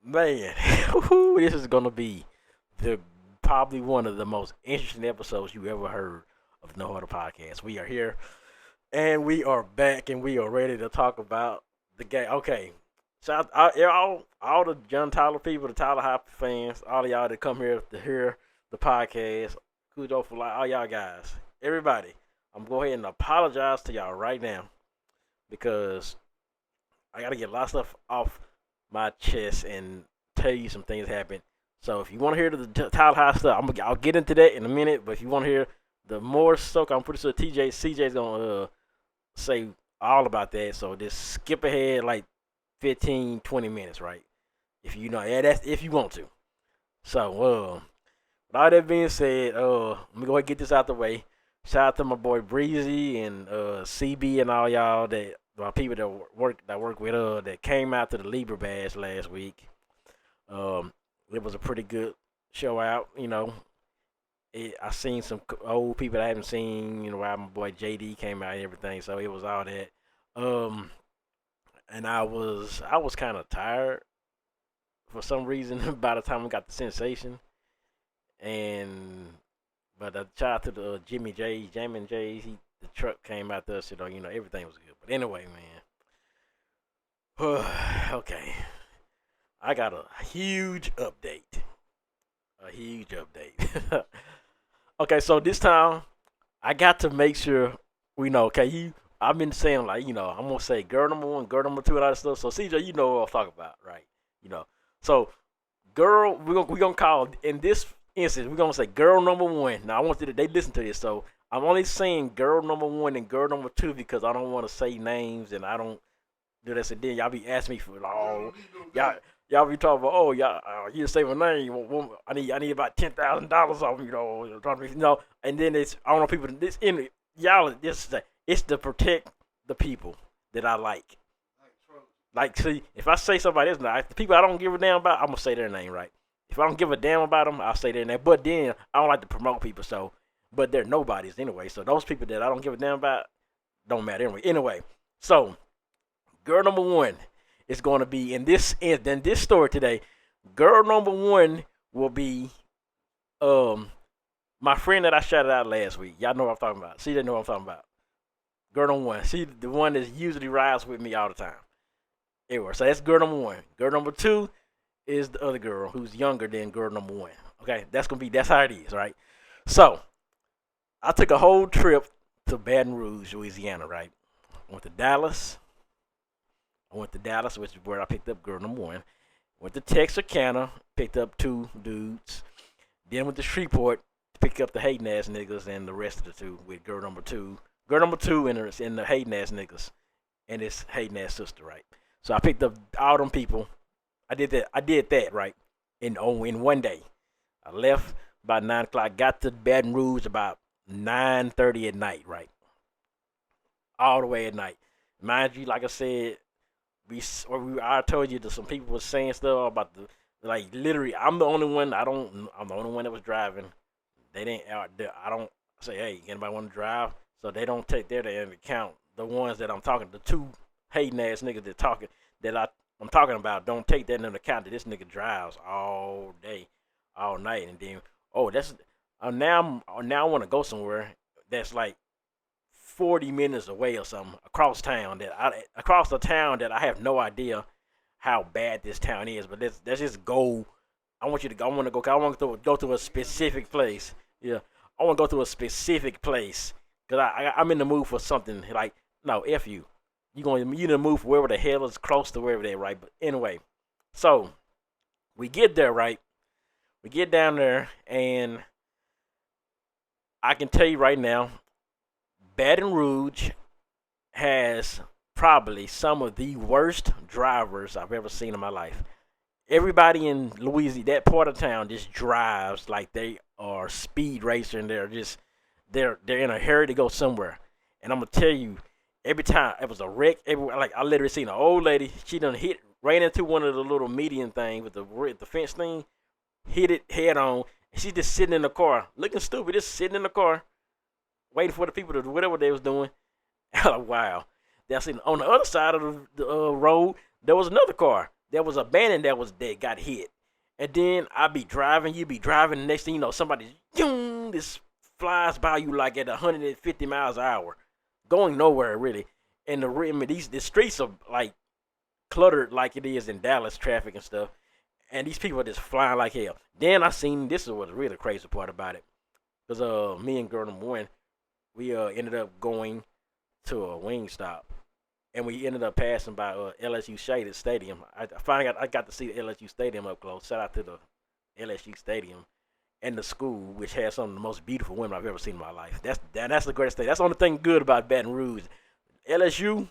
Man, this is gonna be the probably one of the most interesting episodes you ever heard of the No Huddle Podcast. We are here and we are back and we are ready to talk about the game. Okay, shout out all the John Tyler people, the Tyler Hop fans, all of y'all that come here to hear the podcast. Kudos for all y'all guys, everybody. I'm going to go ahead and apologize to y'all right now because I got to get a lot of stuff off my chest and tell you some things happened. So if you want to hear the Tyler High stuff, I'll get into that in a minute. But if you want to hear the more stuff, I'm pretty sure CJ's gonna say all about that. So just skip ahead like 15, 20 minutes, right? If you know, yeah, that's if you want to. So with all that being said, let me go ahead and get this out the way. Shout out to my boy Breezy and CB and all y'all that my people that work with that came out to the Libra Bash last week. It was a pretty good show out. I seen some old people that I haven't seen. While my boy JD came out and everything. So it was all that. And I was kind of tired for some reason by the time we got the sensation. And but shout out to the Jimmy J, Jammin' J's. The truck came out there, so everything was good. But anyway, man. Okay, I got a huge update. A huge update. Okay, so this time I got to make sure we know. Okay, I've been saying I'm gonna say girl number one, girl number two, and all that stuff. So CJ, you know what I'm talking about, right? So girl, we gonna call in this instance we're gonna say girl number one. Now I want you to they listen to this, so I'm only saying girl number one and girl number two because I don't want to say names and I don't do this. And then y'all be asking me for y'all be talking about you say my name. I need about $10,000 off and then it's I don't know people this in y'all this it's to protect the people that I like. Like see if I say somebody else, the people I don't give a damn about, I'm gonna say their name right. If I don't give a damn about them, I'll say their name. But then I don't like to promote people, so but they're nobodies anyway. So those people that I don't give a damn about don't matter anyway. Anyway, so girl number one is going to be in this story today. Girl number one will be my friend that I shouted out last week. Y'all know what I'm talking about. She didn't know what I'm talking about. Girl number one. She the one that usually rides with me all the time. Anyway, so that's girl number one. Girl number two is the other girl who's younger than girl number one. Okay, that's how it is, right? So I took a whole trip to Baton Rouge, Louisiana, right? I went to Dallas, which is where I picked up girl number one. Went to Texarkana, picked up two dudes. Then went to Shreveport to pick up the hating ass niggas and the rest of the two with girl number two. Girl number two and the hating ass niggas and his hating ass sister, right? So I picked up all them people. I did that right in one day. I left about 9 o'clock. Got to Baton Rouge about 9:30 at night, right? All the way at night. Mind you, like I said, I told you that some people were saying stuff about literally. I'm the only one. I'm the only one that was driving. They didn't. I don't say, hey, anybody want to drive? So they don't take that into account. The ones that I'm talking, the two hating ass niggas I'm talking about, don't take that into account that this nigga drives all day, all night, and then that's now I want to go somewhere that's like 40 minutes away or something across the town that I have no idea how bad this town is. But let's just go. I want to go to a specific place. Yeah, I want to go to a specific place because I'm in the mood for something like no f you. You in the mood for wherever the hell is close to wherever they're right. But anyway, so we get there right. We get down there and I can tell you right now, Baton Rouge has probably some of the worst drivers I've ever seen in my life. Everybody in Louisiana, that part of town, just drives like they are speed racer and they're in a hurry to go somewhere. And I'm gonna tell you, every time it was a wreck. Like I literally seen an old lady. She done ran into one of the little median things with the fence thing, hit it head on. And she's just sitting in the car, looking stupid, just sitting in the car, waiting for the people to do whatever they was doing. Wow. Then I seen on the other side of the road, there was another car. there was a bandit that got hit. And then I be driving, you be driving, the next thing you know, somebody this flies by you like at 150 miles an hour, going nowhere really. And the streets are like cluttered like it is in Dallas traffic and stuff. And these people are just flying like hell. Then I seen this is what's really crazy part about it. Cause me and girl number one, we ended up going to a wing stop, and we ended up passing by LSU Shaded Stadium. I finally got to see the LSU Stadium up close. Shout out to the LSU Stadium and the school, which has some of the most beautiful women I've ever seen in my life. That's the greatest thing. That's the only thing good about Baton Rouge. LSU,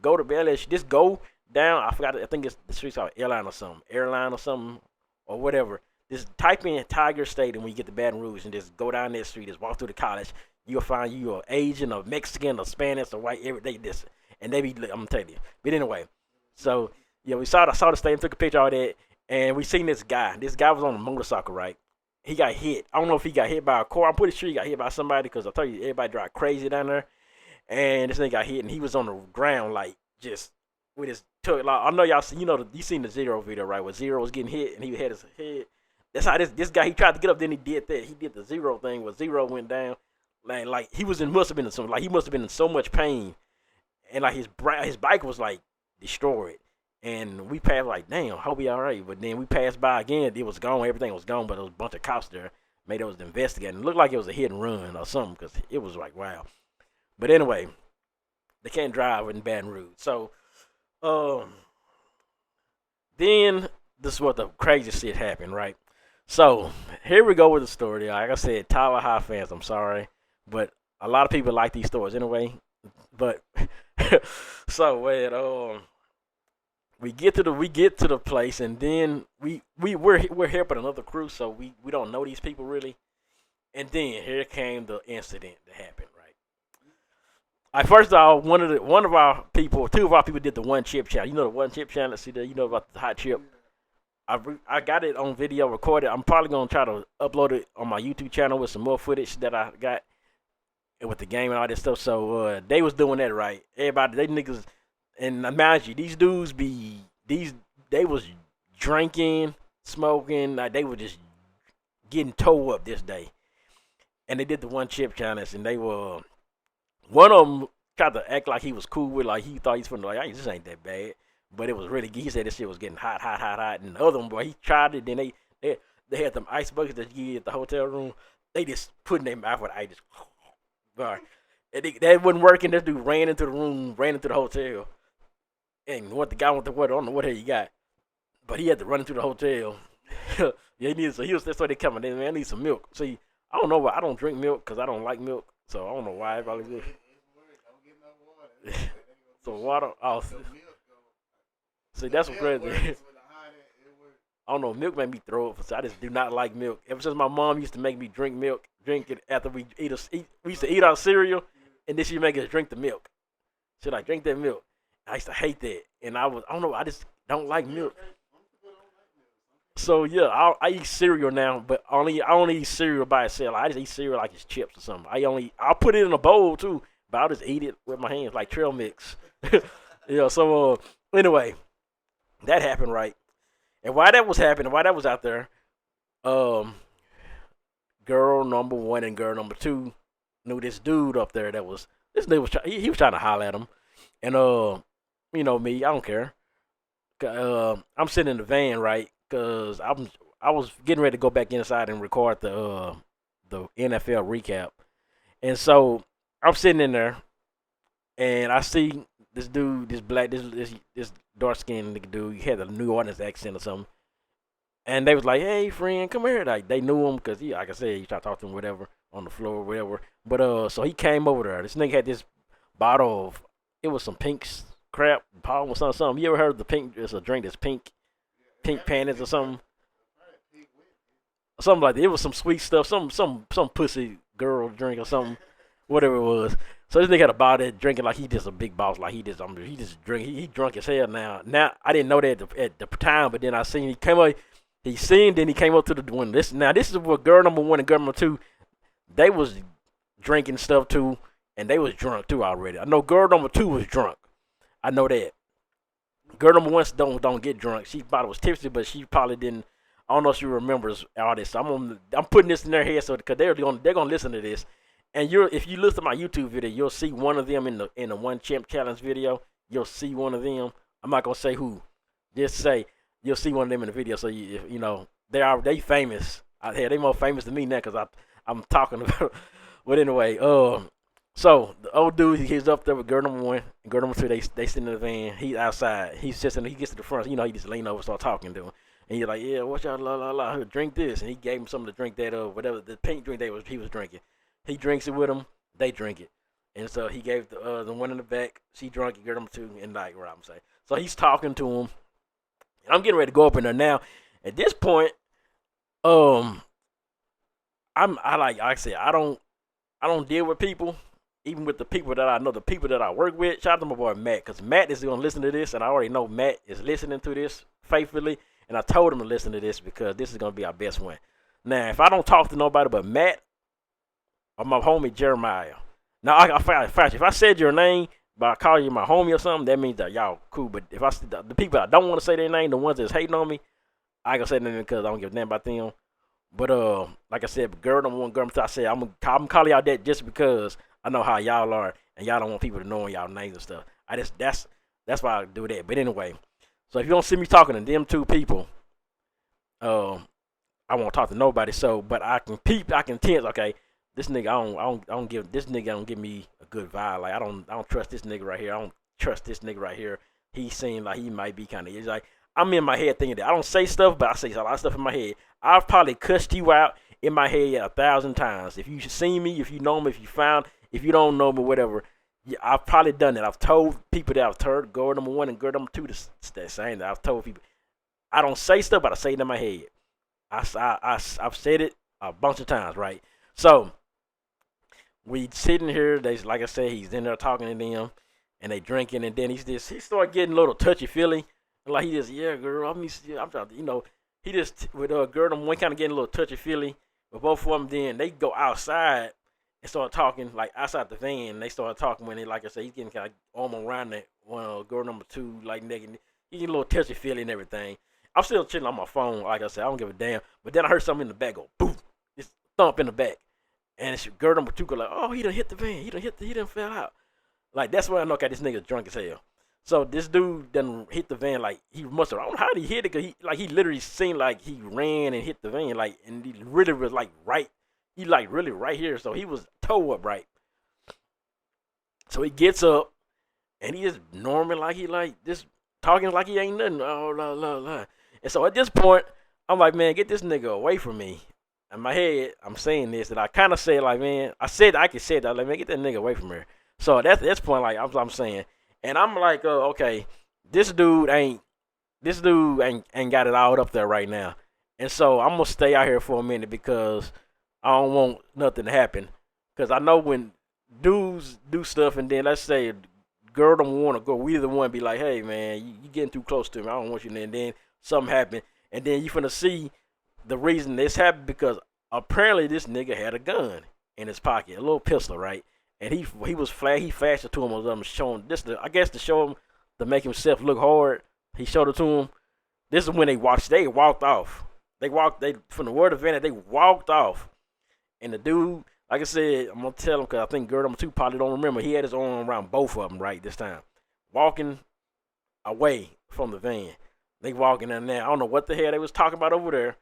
go to LSU. Just go down. I forgot. I think it's the streets called Airline or something, or whatever. Just type in Tiger Stadium when you get to Baton Rouge, and just go down that street. Just walk through the college. You'll find you a Asian, a Mexican, a Spanish, a white. Every day this, and they be. I'm gonna tell you. But anyway, so yeah, we saw the stadium, took a picture of that, and we seen this guy. This guy was on a motorcycle, right? He got hit. I don't know if he got hit by a car. I'm pretty sure he got hit by somebody because I tell you, everybody drive crazy down there. And this thing got hit, and he was on the ground like just with his took. Like, I know y'all see, you seen the Zero video, right? Where Zero was getting hit, and he had his head. That's how this guy, he tried to get up, then he did that. He did the Zero thing where Zero went down. Like he must have been in so much pain, and like his bike was like destroyed. And we passed like, damn, hope he all right. But then we passed by again, it was gone, everything was gone, but there was a bunch of cops there. Maybe it was investigating. It looked like it was a hit and run or something because it was like, wow. But anyway, they can't drive in Baton Rouge. So, then this is what the crazy shit happened, right? So here we go with the story. Like I said, Tyler High fans, I'm sorry, but a lot of people like these stories anyway. But so when we get to the place, and then we're helping another crew, so we don't know these people really. And then here came the incident that happened, right? First of all, two of our people did the one chip challenge. You know the one chip challenge, see there, you know about the hot chip. I got it on video recorded. I'm probably gonna try to upload it on my YouTube channel with some more footage that I got with the game and all that stuff. So they was doing that, right? Everybody, they niggas, and mind you, these dudes they was drinking, smoking, like they were just getting towed up this day. And they did the one chip challenge, and they were one of them tried to act like he was cool with, like he thought he's finna, like, this ain't that bad. But it was really, he said this shit was getting hot. And the other one, boy, he tried it. Then they had them ice buckets that you get at the hotel room. They just put in their mouth with ice. Boy. And that wasn't working. This dude ran into the room, ran into the hotel. And what the guy went to what, I don't know what hell he got. But he had to run into the hotel. Yeah, he needed, so that's why they coming in, man. I need some milk. See, I don't know why. I don't drink milk because I don't like milk. So I don't know why everybody do. So water, see, that's what crazy. I don't know. Milk made me throw up. So I just do not like milk. Ever since my mom used to make me drink it after we used to eat our cereal, and then she make us drink the milk. She like, drink that milk. I used to hate that, and I don't know. I just don't like milk. So yeah, I eat cereal now, but I only eat cereal by itself. I just eat cereal like it's chips or something. I'll put it in a bowl too, but I'll just eat it with my hands like trail mix. Yeah. So anyway. That happened, right? And while that was happening, while that was out there, girl number one and girl number two knew this dude up there he was trying to holler at him. And you know me, I don't care. I'm sitting in the van, right? Cause I was getting ready to go back inside and record the NFL recap. And so I'm sitting in there, and I see this dude, this dark skinned nigga dude, he had a New Orleans accent or something. And they was like, hey friend, come here. Like they knew him because like I said, he tried to talk to him whatever on the floor or whatever. But so he came over there. This nigga had this bottle of, it was some pink crap, Paul or something. You ever heard of the pink, it's a drink that's pink panties or something? Something like that. It was some sweet stuff, some pussy girl drink or something, whatever it was. So this nigga had a bottle drinking like he just a big boss, like he just drink. He drunk as hell now. Now I didn't know that at the time, but then I seen he came up. Then he came up to the window. This is what girl number one and girl number two, they was drinking stuff too, and they was drunk too already. I know girl number two was drunk. I know that. Girl number one don't get drunk. She probably was tipsy, but she probably didn't. I don't know if she remembers all this. So I'm putting this in their head so because they're gonna listen to this. And if you listen to my YouTube video, you'll see one of them in the one champ challenge video. You'll see one of them. I'm not gonna say who. Just say you'll see one of them in the video. So you know they famous. They more famous than me now because I'm talking about. But anyway, so the old dude, he's up there with girl number one, and girl number two. They sit in the van. He's outside. He gets to the front. You know, he just lean over, and start talking to him, and he's like, "Yeah, watch out, la la la. Here, drink this." And he gave him something to drink that whatever the pink drink he was drinking. He drinks it with him. They drink it, and so he gave the one in the back. She drunk it. Girl number two, and like what I'm saying. So he's talking to him. And I'm getting ready to go up in there now. At this point, like I said, I don't deal with people. Even with the people that I know, the people that I work with, shout out to my boy Matt, because Matt is going to listen to this, and I already know Matt is listening to this faithfully, and I told him to listen to this because this is going to be our best one. Now, if I don't talk to nobody but Matt or my homie Jeremiah, now if I said your name, but I call you my homie or something, that means that y'all cool. But if the people I don't want to say their name, the ones that's hating on me, I can say their name because I don't give a damn about them. But like I said, girl number one, girl number two, I said I'm calling y'all that just because I know how y'all are, and y'all don't want people to know y'all names and stuff. That's why I do that. But anyway, so if you don't see me talking to them two people, I won't talk to nobody. So, but I can tense. Okay, this nigga, I don't give this nigga don't give me a good vibe. Like I don't trust this nigga right here. I don't trust this nigga right here. He seemed like he might be kind of. It's like I'm in my head thinking that I don't say stuff, but I say a lot of stuff in my head. I've probably cussed you out in my head 1,000 times. If you seen me, if you know me, if you don't know me, whatever, yeah, I've probably done that. I've told people that I've told girl number one and girl number two the same. That I've told people. I don't say stuff, but I say it in my head. I've said it a bunch of times, right? So we sitting here. Like I said, he's in there talking to them, and they drinking, and then he started getting a little touchy feely. Like he just, yeah, girl, I'm trying to, he just with girl number one kind of getting a little touchy feely. But both of them, then they go outside and start talking like outside the van. They start talking when they, like I said, he's getting kind of arm around that one girl number two, like naked. He getting a little touchy feely and everything. I'm still chilling on my phone, like I said, I don't give a damn. But then I heard something in the back go boom, this thump in the back, and it's girl number two go like, oh, he done hit the van, he done fell out. Like that's when I know, okay, this nigga's drunk as hell. So this dude done hit the van like he must have. I don't know how he hit it, cause he literally seemed like he ran and hit the van like, and he really was like right. He like really right here, so he was toe up right. So he gets up and he just normally like he like just talking like he ain't nothing. Oh la la la. And so at this point, I'm like, man, get this nigga away from me. In my head, I'm saying this that I kind of said like, man, I could say that like, man, get that nigga away from her. So at this point, like I'm saying. And I'm like, okay, this dude ain't got it all up there right now. And so I'm gonna stay out here for a minute because I don't want nothing to happen. Cause I know when dudes do stuff and then let's say girl don't want to go, we either one be like, hey man, you getting too close to me. I don't want you. And then something happen, and then you finna see the reason this happened because apparently this nigga had a gun in his pocket, a little pistol, right? And he flashed it to him was showing this I guess to show him to make himself look hard. He showed it to him. This is when they walked off. They from the word of event, they walked off. And the dude, like I said, I'm gonna tell him because I think girl number two probably don't remember. He had his arm around both of them right this time, walking away from the van. They walking in there. I don't know what the hell they was talking about over there.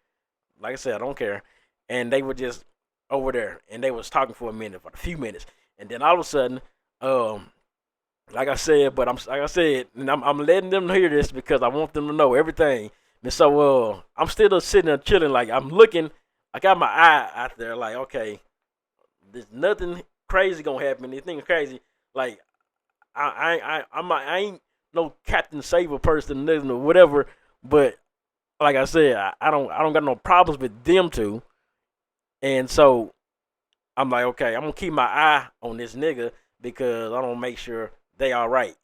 Like I said, I don't care. And they were just over there, and they was talking for a few minutes. And then all of a sudden, like I said, I'm letting them hear this because I want them to know everything. And so I'm still sitting there chilling, like I'm looking, I got my eye out there, like okay, there's nothing crazy gonna happen. Anything crazy, like I ain't no Captain Saver person, or whatever. But like I said, I don't got no problems with them two, and so. I'm like, okay, I'm gonna keep my eye on this nigga because I don't make sure they all right.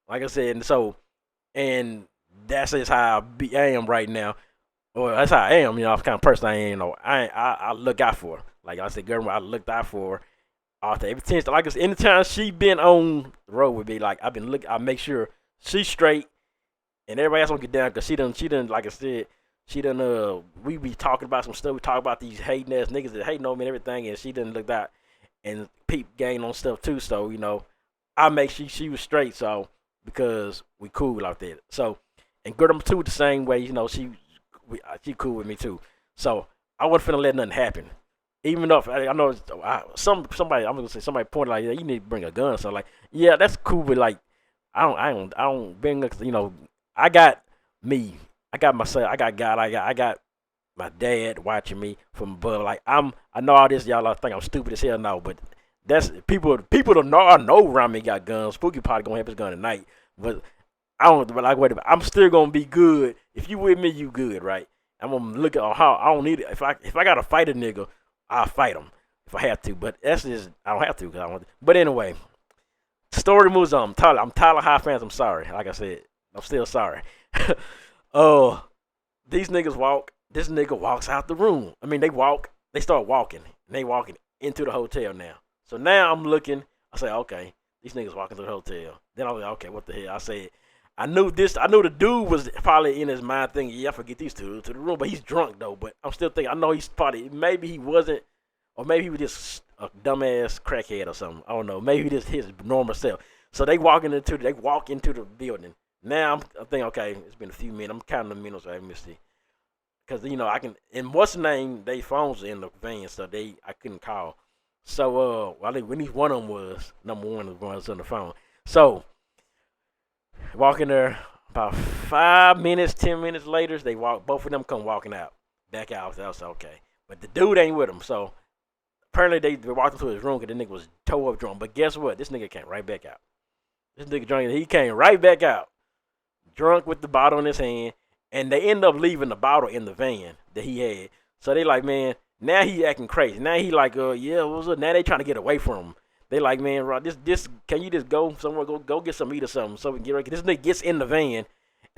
Like I said, and that's just how I am right now. Or that's how I am, I'm the kind of person I am. I look out for her. Like I said, girl, I looked out for her. Every time, like I said, anytime she been on the road with me, like I make sure she's straight and everybody else don't get down because she done, like I said, she done, we be talking about some stuff. We talk about these hating ass niggas that hating on me and everything, and she done looked out and peep gang on stuff too. So, I make she was straight, so because we cool out there. So, and girl number two the same way, she cool with me too. So I wasn't finna let nothing happen. Even though I know somebody, I'm gonna say somebody pointed like, yeah, you need to bring a gun. So like, yeah, that's cool, but like, I don't bring, I got me, I got myself, I got God, I got my dad watching me from above. Like I know all this, y'all think I'm stupid as hell now, but that's people don't know. I know around me got guns. Spooky probably gonna have his gun tonight, but I don't. But like, wait a minute, I'm still gonna be good. If you with me, you good, right? I'm gonna look at how I don't need it. If I gotta fight a nigga, I'll fight him if I have to. But that's just I don't have to because I don't want to. But anyway, story moves on. I'm Tyler High fans. I'm sorry. Like I said, I'm still sorry. Oh, these niggas walk. This nigga walks out the room. I mean, they walk. They start walking. And they walking into the hotel now. So now I'm looking. I say, okay, these niggas walking to the hotel. Then I was like, okay, what the hell? I said, I knew the dude was probably in his mind thinking, yeah, I forget these two to the room. But he's drunk though. But I'm still thinking, I know he's probably, maybe he wasn't, or maybe he was just a dumbass crackhead or something. I don't know. Maybe he just his normal self. So they walk into the building. Now I'm thinking, okay, it's been a few minutes. I'm counting the minutes. I missed it. Cause I can, and what's the name? They phones are in the van, so I couldn't call. So I think at least one of them was number one was on the phone. So walk in there about 5 minutes, 10 minutes later, they walk. Both of them come walking out, back out. I was okay, but the dude ain't with them. So apparently they walked into his room because the nigga was toe up drunk. But guess what? This nigga came right back out. This nigga drunk. He came right back out, drunk with the bottle in his hand. And they end up leaving the bottle in the van that he had. So they like, man, now he acting crazy. Now he like, yeah, what's up? Now they trying to get away from him. They like, man, Rod, this, can you just go somewhere, go get some meat or something so we can get ready. This nigga gets in the van,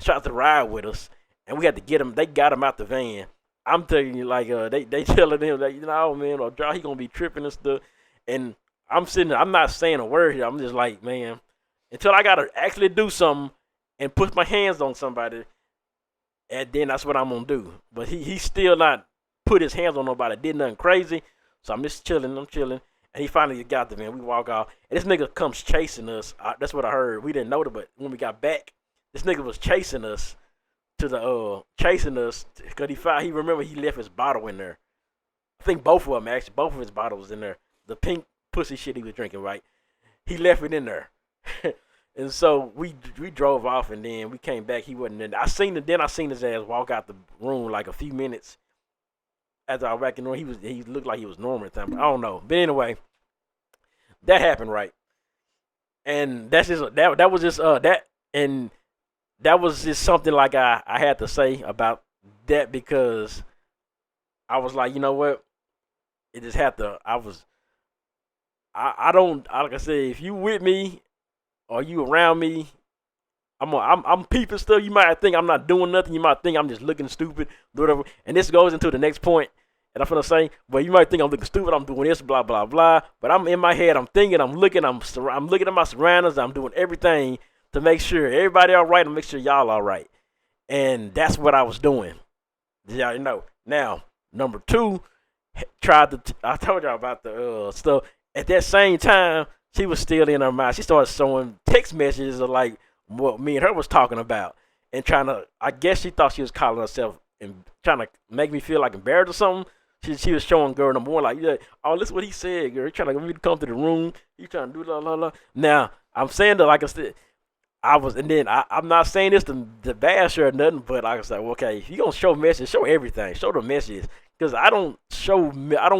tries to ride with us, and we had to get him. They got him out the van. I'm telling you, like, they telling him, like, man, or he gonna be tripping and stuff. And I'm sitting there, I'm not saying a word here. I'm just like, man, until I gotta actually do something and put my hands on somebody. And then that's what I'm gonna do. But he's still not put his hands on nobody, did nothing crazy. So I'm just chilling, And he finally got the van. We walk off. And this nigga comes chasing us. That's what I heard. We didn't know it, but when we got back, this nigga was chasing us because he remember he left his bottle in there. I think both of them actually, both of his bottles was in there. The pink pussy shit he was drinking, right? He left it in there. And so we drove off, and then we came back. He wasn't in there. I seen his ass walk out the room like a few minutes after I back in the room. He looked like he was normal at the time. I don't know, but anyway, that happened, right? And that's just that was just that, and that was just something like I had to say about that because I was like, you know what? It just had to. I don't like I said, if you with me. Or you around me, I'm peeping stuff. You might think I'm not doing nothing. You might think I'm just looking stupid, whatever. And this goes into the next point. And I'm gonna say, well, you might think I'm looking stupid. I'm doing this, blah blah blah. But I'm in my head. I'm thinking. I'm looking at my surroundings. I'm doing everything to make sure everybody all right and make sure y'all all right. And that's what I was doing. Y'all know. Now, number two, I told y'all about the stuff. At that same time. She was still in her mind. She started showing text messages of like what me and her was talking about and trying to, I guess she thought she was calling herself and trying to make me feel like embarrassed or something. She was showing girl number one like, yeah, oh, listen what he said, girl. He trying to get me to come to the room. He trying to do la la la. Now, I'm saying that like I said, I'm not saying this to bash her or nothing, but like I said, well, okay, if you gonna show messages, show everything. Show the messages. Because I don't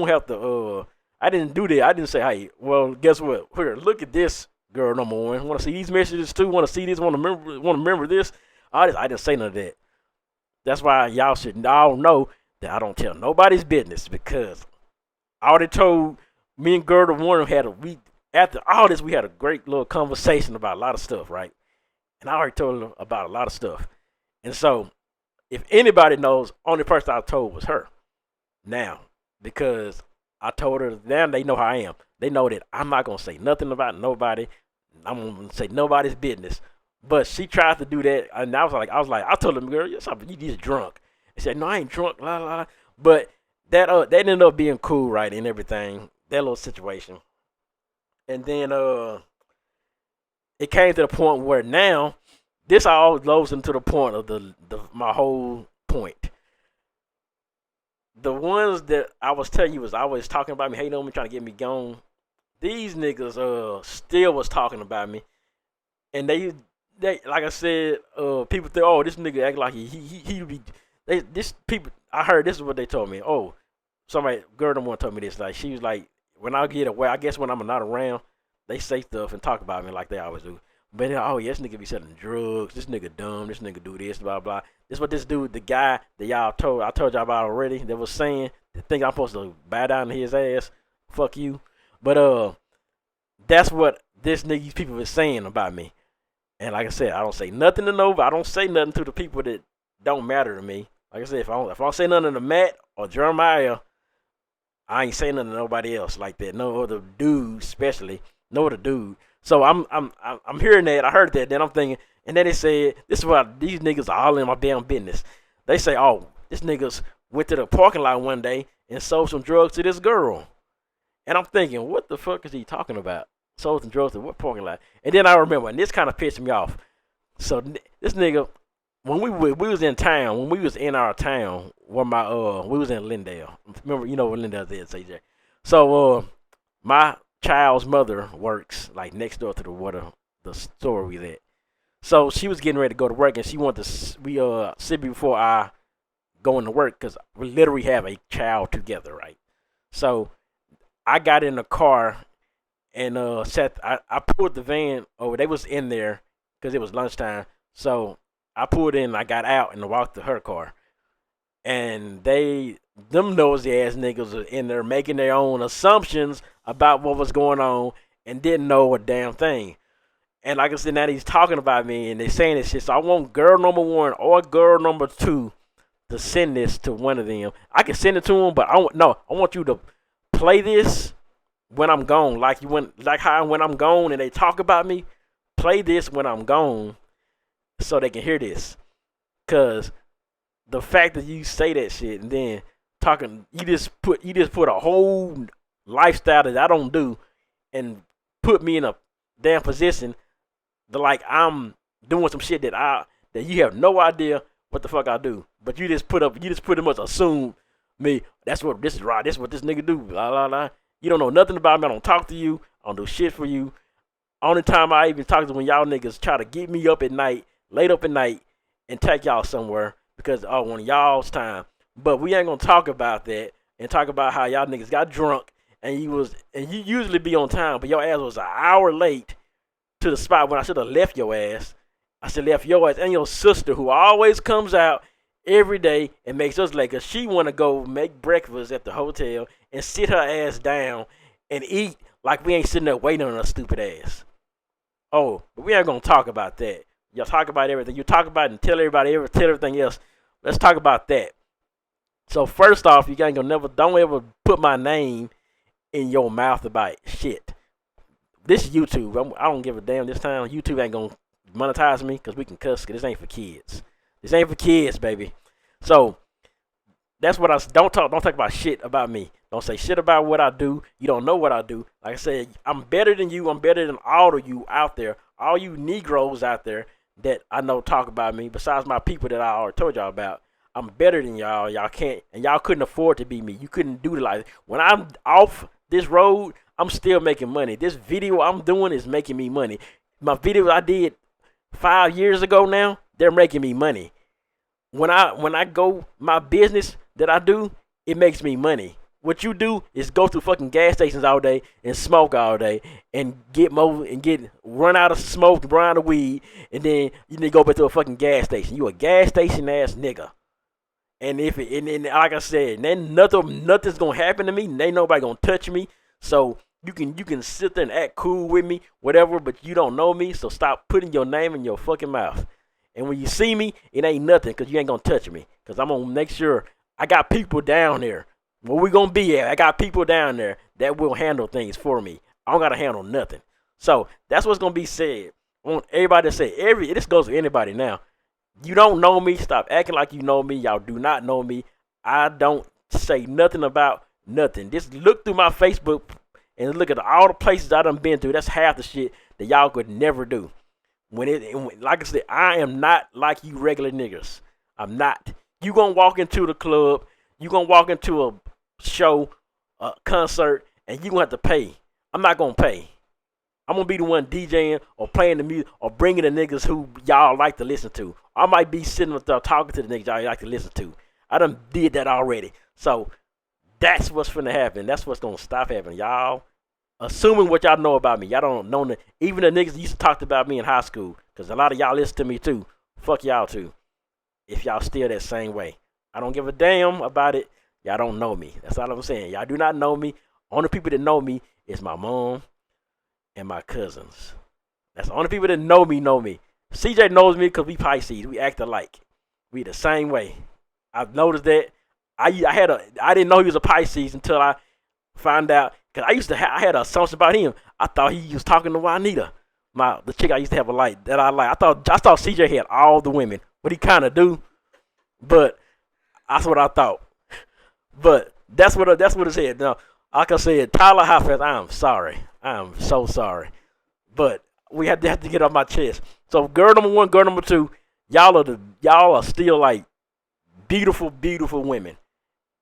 have to, I didn't do that. I didn't say, hey, well, guess what? Here, look at this, girl number one. Want to see these messages too? Want to see this? Want to remember this? I didn't say none of that. That's why y'all should all know that I don't tell nobody's business because I already told me and girl number one after all this, we had a great little conversation about a lot of stuff, right? And I already told her about a lot of stuff. And so, if anybody knows, only person I told was her. Now, because I told her, now they know how I am. They know that I'm not going to say nothing about nobody. I'm going to say nobody's business. But she tried to do that, and I told him, girl, you just drunk. He said, no, I ain't drunk, la la la. But that ended up being cool, right, and everything. That little situation, and then it came to the point where now this all goes into the point of the my whole point. The ones that I was telling you was always talking about me, hating on me, trying to get me gone. These niggas still was talking about me, and they like I said, people think, oh, this nigga act like he be this people. I heard this is what they told me. Oh, somebody girl the one told me this. Like she was like, when I get away, I guess when I'm not around, they say stuff and talk about me like they always do. But then, oh yeah, this nigga be selling drugs. This nigga dumb. This nigga do this, blah blah. This what this dude, the guy that I told y'all about already, that was saying, that think I'm supposed to bow down to his ass. Fuck you. But that's what these people is saying about me. And like I said, I don't say nothing to nobody. I don't say nothing to the people that don't matter to me. Like I said, if I don't say nothing to Matt or Jeremiah, I ain't saying nothing to nobody else like that. No other dude, especially no other dude. So I'm hearing that. I heard that. Then I'm thinking, and then they said, this is why these niggas are all in my damn business. They say, oh, this niggas went to the parking lot one day and sold some drugs to this girl. And I'm thinking, what the fuck is he talking about? Sold some drugs to what parking lot? And then I remember, and this kind of pissed me off. So this nigga, when we was in town, when we was in our town, where we was in Lindale. Remember, you know where Lindale is, AJ. So my child's mother works like next door to the store we at. So she was getting ready to go to work, and she wanted to sit before I go into work because we literally have a child together, right? So I got in the car and I pulled the van over. They was in there because it was lunchtime. So I pulled in, I got out and walked to her car. And them nosy ass niggas are in there making their own assumptions about what was going on and didn't know a damn thing. And like I said, now he's talking about me and they saying this shit. So I want girl number 1 or girl number 2 to send this to one of them. I can send it to them, but I want you to play this when I'm gone. Like how when I'm gone and they talk about me, play this when I'm gone so they can hear this. Cause the fact that you say that shit and then talking, you just put a whole lifestyle that I don't do and put me in a damn position that like I'm doing some shit that you have no idea what the fuck I do. But you just pretty much assume me. This is right. This is what this nigga do. Blah blah blah. You don't know nothing about me. I don't talk to you. I don't do shit for you. Only time I even talk to when y'all niggas try to get me up at night, late up at night, and take y'all somewhere because on y'all's time. But we ain't gonna talk about that and talk about how y'all niggas got drunk and you usually be on time, but your ass was an hour late to the spot when I should have left your ass. I should have left your ass and your sister who always comes out every day and makes us late because she want to go make breakfast at the hotel and sit her ass down and eat like we ain't sitting there waiting on her stupid ass. Oh, but we ain't gonna talk about that. Y'all talk about everything. You talk about it and tell everything else. Let's talk about that. So first off, you ain't gonna don't ever put my name in your mouth about shit. This is YouTube. I don't give a damn this time. YouTube ain't gonna monetize me because we can cuss. Cause this ain't for kids. This ain't for kids, baby. So that's what don't talk about shit about me. Don't say shit about what I do. You don't know what I do. Like I said, I'm better than you. I'm better than all of you out there. All you Negroes out there that I know talk about me. Besides my people that I already told y'all about. I'm better than y'all. Y'all can't, and y'all couldn't afford to be me. You couldn't do it like when I'm off this road. I'm still making money. This video I'm doing is making me money. My videos I did 5 years ago now, they're making me money. When I go my business that I do, it makes me money. What you do is go to fucking gas stations all day and smoke all day and run out of smoke, run out of weed, and then you need to go back to a fucking gas station. You a gas station ass nigga. And and like I said, then nothing's gonna happen to me. Ain't nobody gonna touch me. So you can sit there and act cool with me, whatever, but you don't know me. So stop putting your name in your fucking mouth. And when you see me, it ain't nothing because you ain't gonna touch me. Because I'm gonna make sure I got people down there. Where we gonna be at? I got people down there that will handle things for me. I don't gotta handle nothing. So that's what's gonna be said. I want everybody to say this goes to anybody now. You don't know me, stop acting like you know me. Y'all do not know me. I don't say nothing about nothing. Just look through my Facebook and look at all the places I done been to. That's half the shit that y'all could never do. Like I said, I am not like you regular niggas. I'm not. You gonna walk into the club, you gonna walk into a show, a concert, and you gonna have to pay. I'm not gonna pay. I'm gonna be the one DJing or playing the music or bringing the niggas who y'all like to listen to. I might be sitting up there talking to the niggas y'all like to listen to. I done did that already. So that's what's finna happen. That's what's gonna stop happening. Y'all assuming what y'all know about me. Y'all don't know even the niggas used to talk about me in high school. Cause a lot of y'all listen to me too. Fuck y'all too. If y'all still that same way. I don't give a damn about it. Y'all don't know me. That's all I'm saying. Y'all do not know me. Only people that know me is my mom and my cousins. That's the only people that know me know me. CJ knows me because we Pisces. We act alike. We the same way. I've noticed that. I didn't know he was a Pisces until I found out. Cause I had an assumption about him. I thought he was talking to Juanita, the chick I used to have that I like. I thought CJ had all the women. What he kind of do, but that's what I thought. But that's what it said. Now, like I said, Tyler Hoffa, I am sorry. I am so sorry. But we have to get off my chest. So girl number one, girl number two, y'all are still like beautiful, beautiful women.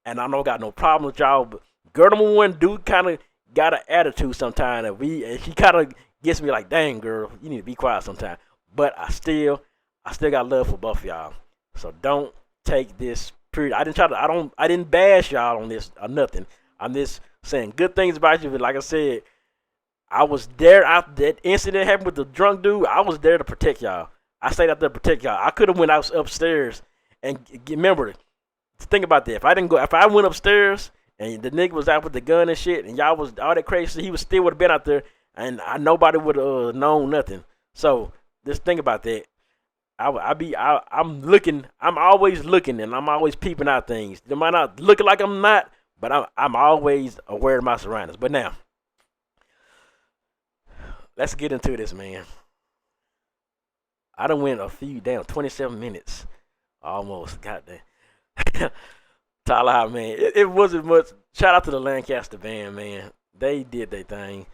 And I don't got no problem with y'all, but girl number one dude kind of got an attitude sometimes, and she kind of gets me like, dang girl, you need to be quiet sometimes. But I still got love for both of y'all. So don't take this period. I didn't bash y'all on this or nothing. I'm just saying good things about you. But like I said, I was there after that incident happened with the drunk dude. I was there to protect y'all. I stayed out there to protect y'all. I could have went out upstairs and remember, think about that. If I went upstairs and the nigga was out with the gun and shit, and y'all was all that crazy, he still would have been out there, and nobody would have known nothing. So just think about that. I'm looking. I'm always looking, and I'm always peeping out things. They might not look like I'm not, but I'm always aware of my surroundings. But now, let's get into this, man. I done went 27 minutes, almost. Goddamn. Tyler, man, it wasn't much. Shout out to the Lancaster band, man. They did their thing.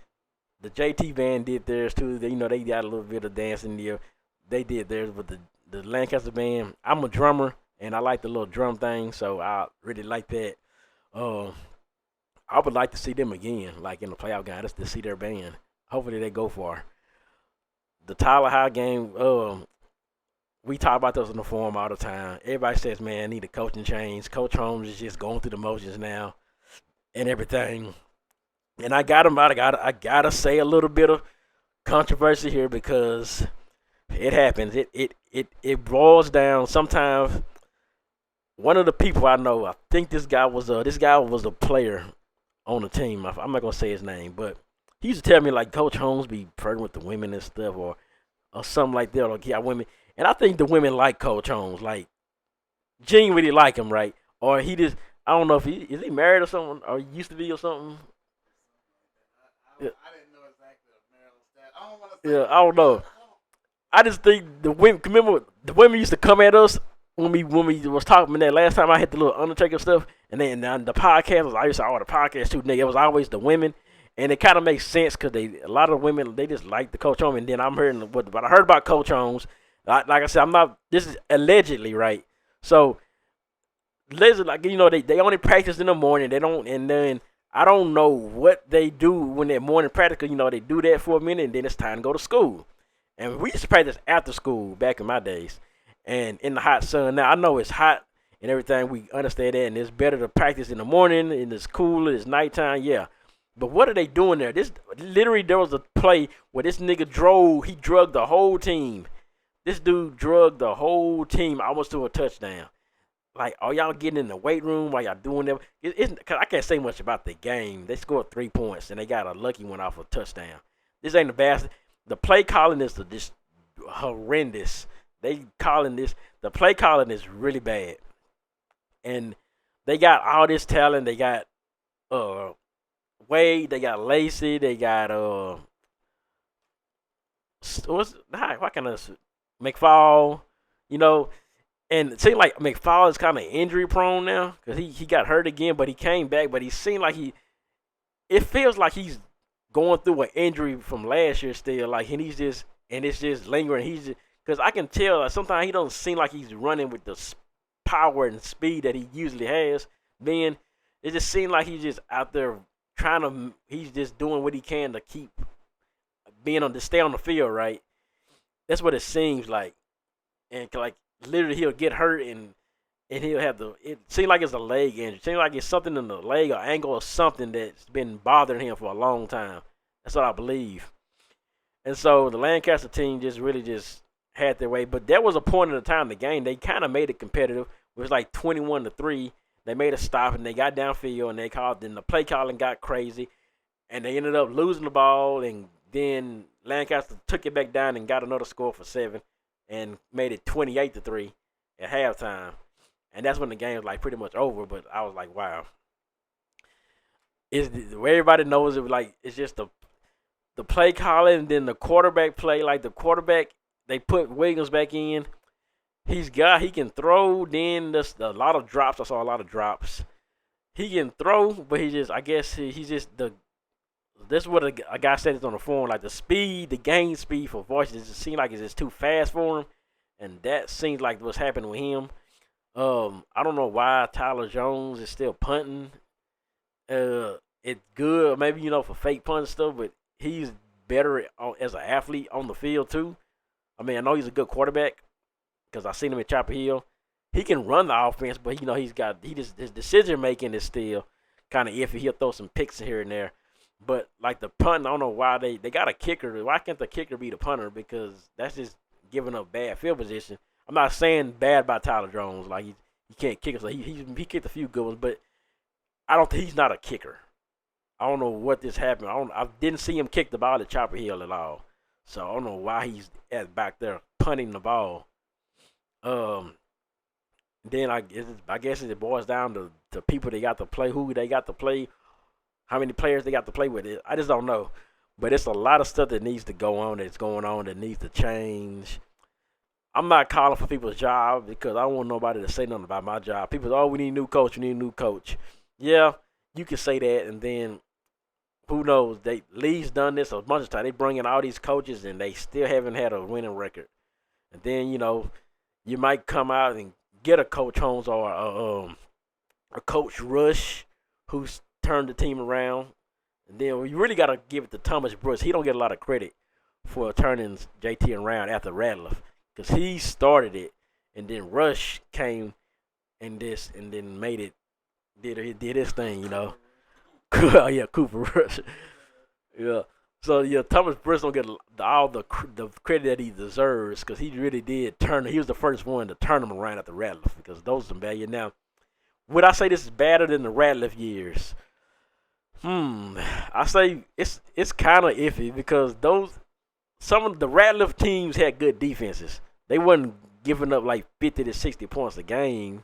The JT band did theirs too. They got a little bit of dancing there. They did theirs, but the Lancaster band. I'm a drummer, and I like the little drum thing, so I really like that. I would like to see them again, like in the playoff game, just to see their band. Hopefully they go far. The Tyler High game. We talk about those in the forum all the time. Everybody says, man, I need a coaching change. Coach Holmes is just going through the motions now and everything. And I gotta say a little bit of controversy here because it happens. It boils down. Sometimes one of the people I know, I think this guy was a player on the team. I'm not gonna say his name, but he used to tell me like Coach Holmes be flirting with the women and stuff or something like that, or yeah, women. And I think the women like Coach Holmes, like genuinely like him, right? Or he just, I don't know if is he married or something, or he used to be or something. Yeah. I didn't know exactly the marital status. I don't want to say. Yeah, I don't know. I just think the women. Remember, the women used to come at us when we was talking that last time I had the little Undertaker stuff, and then the podcast was I used to all the podcasts too. Nigga, it was always the women, and it kind of makes sense because a lot of women they just like the Coach Holmes. And then I'm hearing what I heard about Coach Holmes. Like I said, I'm not. This is allegedly right. So, like they only practice in the morning. They don't, and then I don't know what they do when they're morning practice. They do that for a minute, and then it's time to go to school. And we used to practice after school back in my days, and in the hot sun. Now I know it's hot and everything. We understand that, and it's better to practice in the morning, and it's cooler. It's nighttime, yeah. But what are they doing there? This literally there was a play where this nigga drugged the whole team. This dude drugged the whole team almost to a touchdown. Like, are y'all getting in the weight room while y'all doing that? Cause I can't say much about the game. They scored 3 points, and they got a lucky one off a touchdown. This ain't the best. The play calling is just horrendous. The play calling is really bad. And they got all this talent. They got Wade, they got Lacey, they got why can I McFall, you know, and it seemed like McFall is kind of injury prone now because he got hurt again, but he came back. But he seemed like it feels like he's going through an injury from last year still. Like and it's just lingering. He's just because I can tell like sometimes he don't seem like he's running with the power and speed that he usually has. Then it just seems like he's just out there trying to. He's just doing what he can to keep being on to stay on the field, right? That's what it seems like. And like literally he'll get hurt and he'll have the. It seems like it's a leg injury. It seems like it's something in the leg or ankle or something that's been bothering him for a long time. That's what I believe. And so the Lancaster team just really just had their way. But there was a point in the time in the game they kind of made it competitive. It was like 21-3. They made a stop and they got downfield and they called. Then the play calling got crazy, and they ended up losing the ball. And then Lancaster took it back down and got another score for 7, and made it 28-3 at halftime. And that's when the game was like pretty much over. But I was like, wow. Everybody knows it. Like it's just the play calling, and then the quarterback play. Like the quarterback, they put Williams back in. He can throw. Then there's a lot of drops. I saw a lot of drops. He can throw, but I guess he's just this is what a guy said it on the forum. Like the game speed for voices, it just seems like it's just too fast for him, and that seems like what's happening with him. I don't know why Tyler Jones is still punting. It's good, maybe for fake punt and stuff, but he's better as an athlete on the field too. I mean, I know he's a good quarterback because I seen him at Chapel Hill. He can run the offense, but his decision making is still kind of iffy. He'll throw some picks here and there, but like the punt, I don't know why they got a kicker. Why can't the kicker be the punter? Because that's just giving up bad field position. I'm not saying bad about Tyler Jones, like he can't kick. So he kicked a few good ones, but I don't think he's not a kicker. I don't know what this happened. I didn't see him kick the ball at Chopper Hill at all. So I don't know why he's back there punting the ball. Then I guess it boils down to people they got to play, who they got to play, how many players they got to play with. I just don't know. But it's a lot of stuff that needs to go on, that's going on, that needs to change. I'm not calling for people's job because I don't want nobody to say nothing about my job. People say, oh, we need a new coach. We need a new coach. Yeah, you can say that, and then who knows? Lee's done this a bunch of times. They bring in all these coaches, and they still haven't had a winning record. And then, you might come out and get a Coach Holmes or a Coach Rush who's turned the team around. And then you really got to give it to Thomas Brooks. He don't get a lot of credit for turning JT around after Ratliff because he started it, and then Rush came and then made it, did his thing, yeah, Cooper Rush. Yeah. So, Thomas Brooks don't get all the credit that he deserves because he really did he was the first one to turn him around after Ratliff because those are bad. Now, would I say this is better than the Ratliff years? I say it's kind of iffy because some of the Ratliff teams had good defenses. They wasn't giving up like 50 to 60 points a game.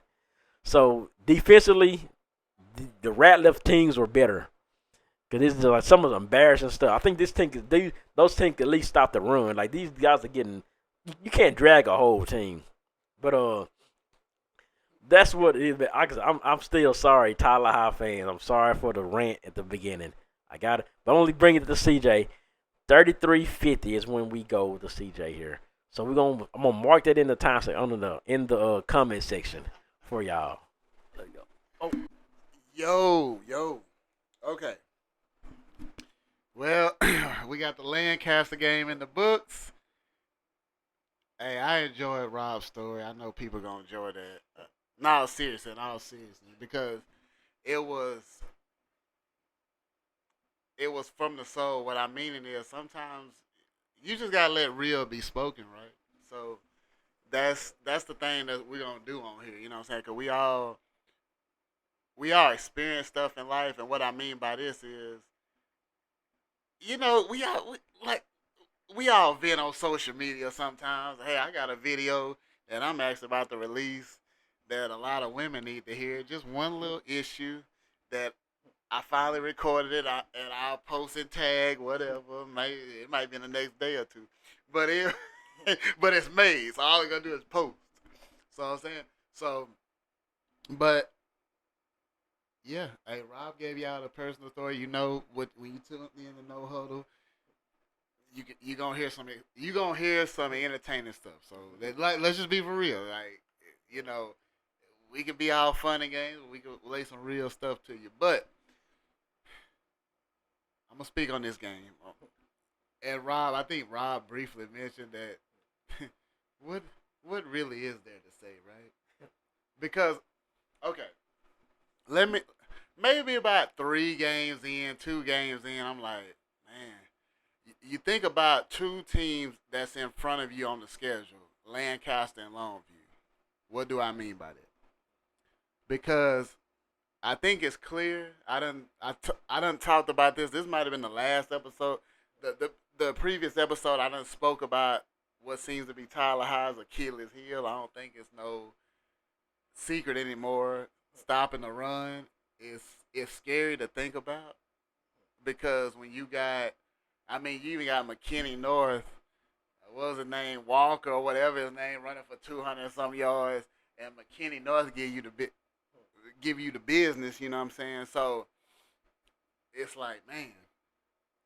So defensively, the Ratliff teams were better. Because this is like some of the embarrassing stuff. I think those teams can at least stop the run. Like these guys are getting, you can't drag a whole team. But that's what it is. I'm still sorry, Tyler High fans. I'm sorry for the rant at the beginning. I got it, but only bring it to CJ. 33-50 is when we go to CJ here. So I'm gonna mark that in the time section in the comment section for y'all. There you go. Oh. Yo. Okay. Well, we got the Lancaster game in the books. Hey, I enjoyed Rob's story. I know people gonna enjoy that. No, seriously, because it was from the soul. What I mean is sometimes you just gotta let real be spoken, right? So that's the thing that we're gonna do on here. You know what I'm saying? Cause we all experience stuff in life, and what I mean by this is, we all vent on social media sometimes. Hey, I got a video that I'm actually about to release that a lot of women need to hear. Just one little issue that I finally recorded it, and I'll post and tag whatever. It might be in the next day or two. but it, but it's made. So all we gonna do is post. So I'm saying, so, but yeah, hey, Rob gave y'all the personal story. You know what when you tuned in the no huddle, you gonna hear some entertaining stuff. So like, let's just be for real. Like, you know, we can be all fun and games. We can lay some real stuff to you. But I'm gonna speak on this game. And Rob, I think Rob briefly mentioned that. what what really is there to say, right? Because okay, let me maybe about 3 games in, 2 games in, I'm like, man, you think about two teams that's in front of you on the schedule, Lancaster and Longview. What do I mean by that? Because I think it's clear. I done talked about this. This might have been the last episode. The previous episode I done spoke about what seems to be Tyler High's Achilles heel. I don't think it's no secret anymore. Stopping the run is it's scary to think about because when you got, I mean, you even got McKinney North, what was his name, Walker or whatever his name, running for 200 and some yards, and McKinney North give you the business. You know what I'm saying? So it's like, man.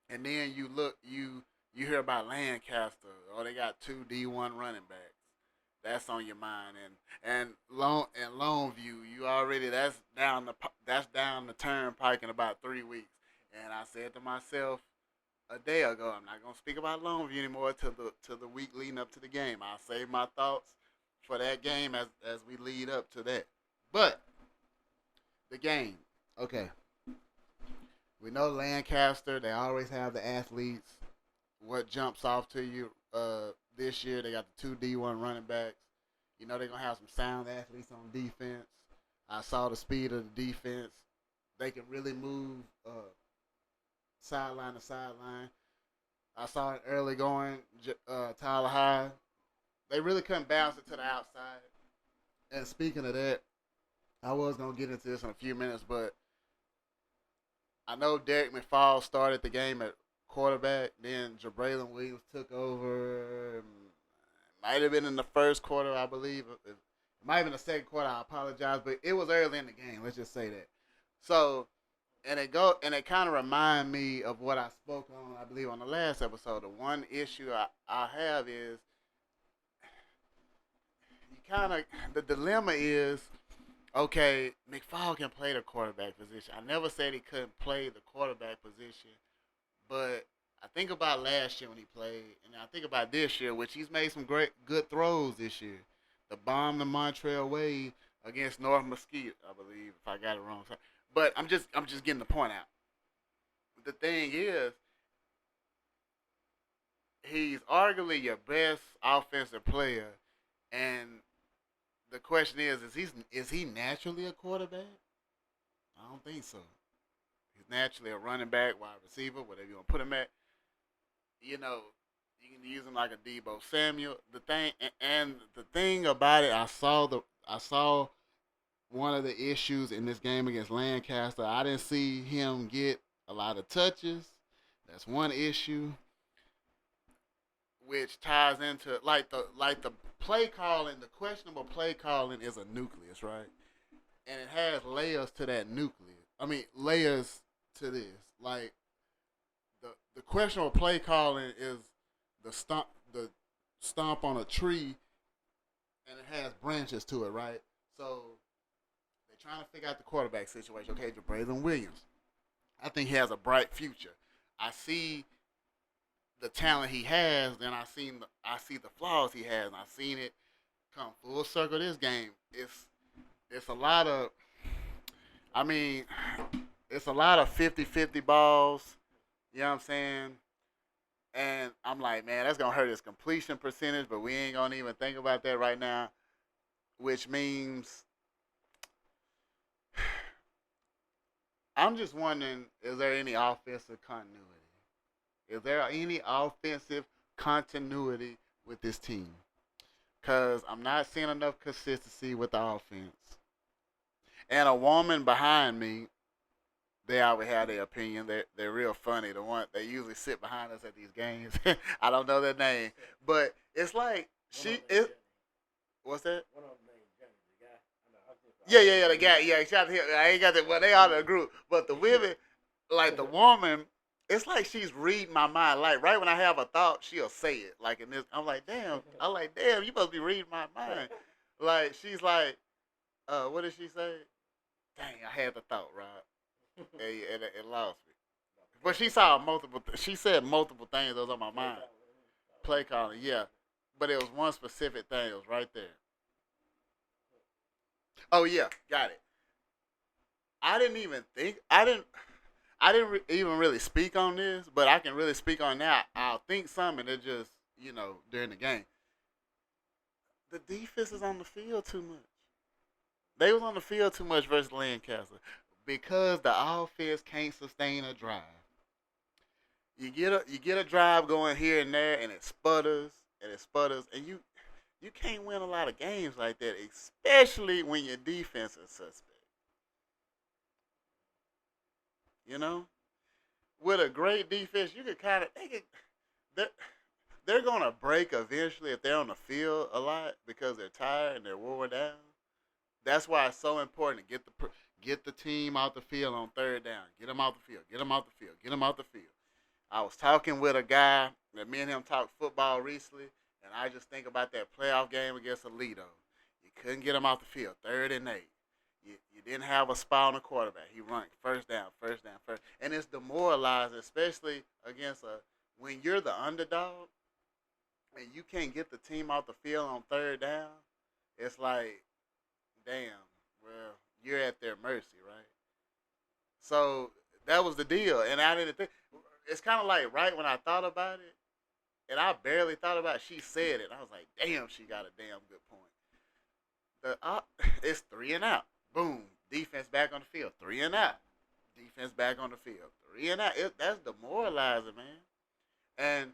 And then you hear about Lancaster, or they got two D1 running backs. That's on your mind, and Longview, you already that's down the turnpike in about 3 weeks. And I said to myself a day ago, I'm not gonna speak about Longview anymore till the week leading up to the game. I'll save my thoughts for that game as we lead up to that. But the game, okay. We know Lancaster. They always have the athletes. What jumps off to you this year? They got the two D1 running backs. You know they're gonna have some sound athletes on defense. I saw the speed of the defense. They can really move sideline to sideline. I saw it early going. Tyler High. They really couldn't bounce it to the outside. And speaking of that, I was gonna get into this in a few minutes, but I know Derek McFall started the game at quarterback. Then Jabraylon Williams took over. Might have been in the first quarter, I believe. It might have been the second quarter. I apologize, but it was early in the game. Let's just say that. So, it kind of remind me of what I spoke on, I believe, on the last episode. The one issue I have is you kind of the dilemma is okay, McFall can play the quarterback position. I never said he couldn't play the quarterback position, but I think about last year when he played, and I think about this year, which he's made some good throws this year. The bomb to Montreal Wade against North Mesquite, I believe, if I got it wrong. But I'm just getting the point out. The thing is, he's arguably your best offensive player, and the question is he naturally a quarterback? I don't think so. He's naturally a running back, wide receiver, whatever you want to put him at. You know, you can use him like a Debo Samuel. The thing about it, I saw one of the issues in this game against Lancaster. I didn't see him get a lot of touches. That's one issue, which ties into like the play calling. The questionable play calling is a nucleus, right? And it has layers to that nucleus. I mean, layers to this. Like the questionable play calling is the stomp on a tree, and it has branches to it, right? So they're trying to figure out the quarterback situation. Okay, Braylon Williams, I think he has a bright future. I see the talent he has, then I see the flaws he has, and I've seen it come full circle. This game, it's a lot of, I mean, it's a lot of 50-50 balls. You know what I'm saying? And I'm like, man, that's gonna hurt his completion percentage, but we ain't gonna even think about that right now. Which means I'm just wondering, is there any offensive continuity? Is there any offensive continuity with this team? Because I'm not seeing enough consistency with the offense. And a woman behind me They always have their opinion. They're real funny. The one they usually sit behind us at these games. I don't know their name, but it's like she is. What's that? Yeah, yeah, yeah. The guy, yeah. Shout out to him. I ain't got that. Well, they all in a group, but the women, like the woman, it's like she's reading my mind. Like right when I have a thought, she'll say it. Like in this, I'm like, damn. I'm like, damn. You must be reading my mind. Like she's like, what did she say? Dang, I had the thought, Rob, and it lost me. But she saw multiple. She said multiple things that was on my mind. Play calling, yeah. But it was one specific thing. It was right there. Oh yeah, got it. I didn't even think. Even really speak on this, but I can really speak on that. I'll think something and it just during the game. The defense is on the field too much. They was on the field too much versus Lancaster because the offense can't sustain a drive. You get a drive going here and there, and it sputters, and you can't win a lot of games like that, especially when your defense is suspect. You know, with a great defense, you could kind of they're, they're gonna break eventually if they're on the field a lot because they're tired and they're worn down. That's why it's so important to get the team out the field on third down. Get them out the field. Get them out the field. Get them out the field. I was talking with a guy that me and him talked football recently, and I just think about that playoff game against Alito. You couldn't get him off the field, 3rd and 8. You didn't have a spot on the quarterback. He run first down, first down, first, and it's demoralizing, especially against a when you're the underdog and you can't get the team off the field on third down. It's like, damn, well, you're at their mercy, right? So that was the deal, and I didn't think. It's kind of like right when I thought about it, and I barely thought about it, she said it. I was like, damn, she got a damn good point. It's three and out. Boom. Defense back on the field. Three and out. Defense back on the field. Three and out. That's demoralizing, man. And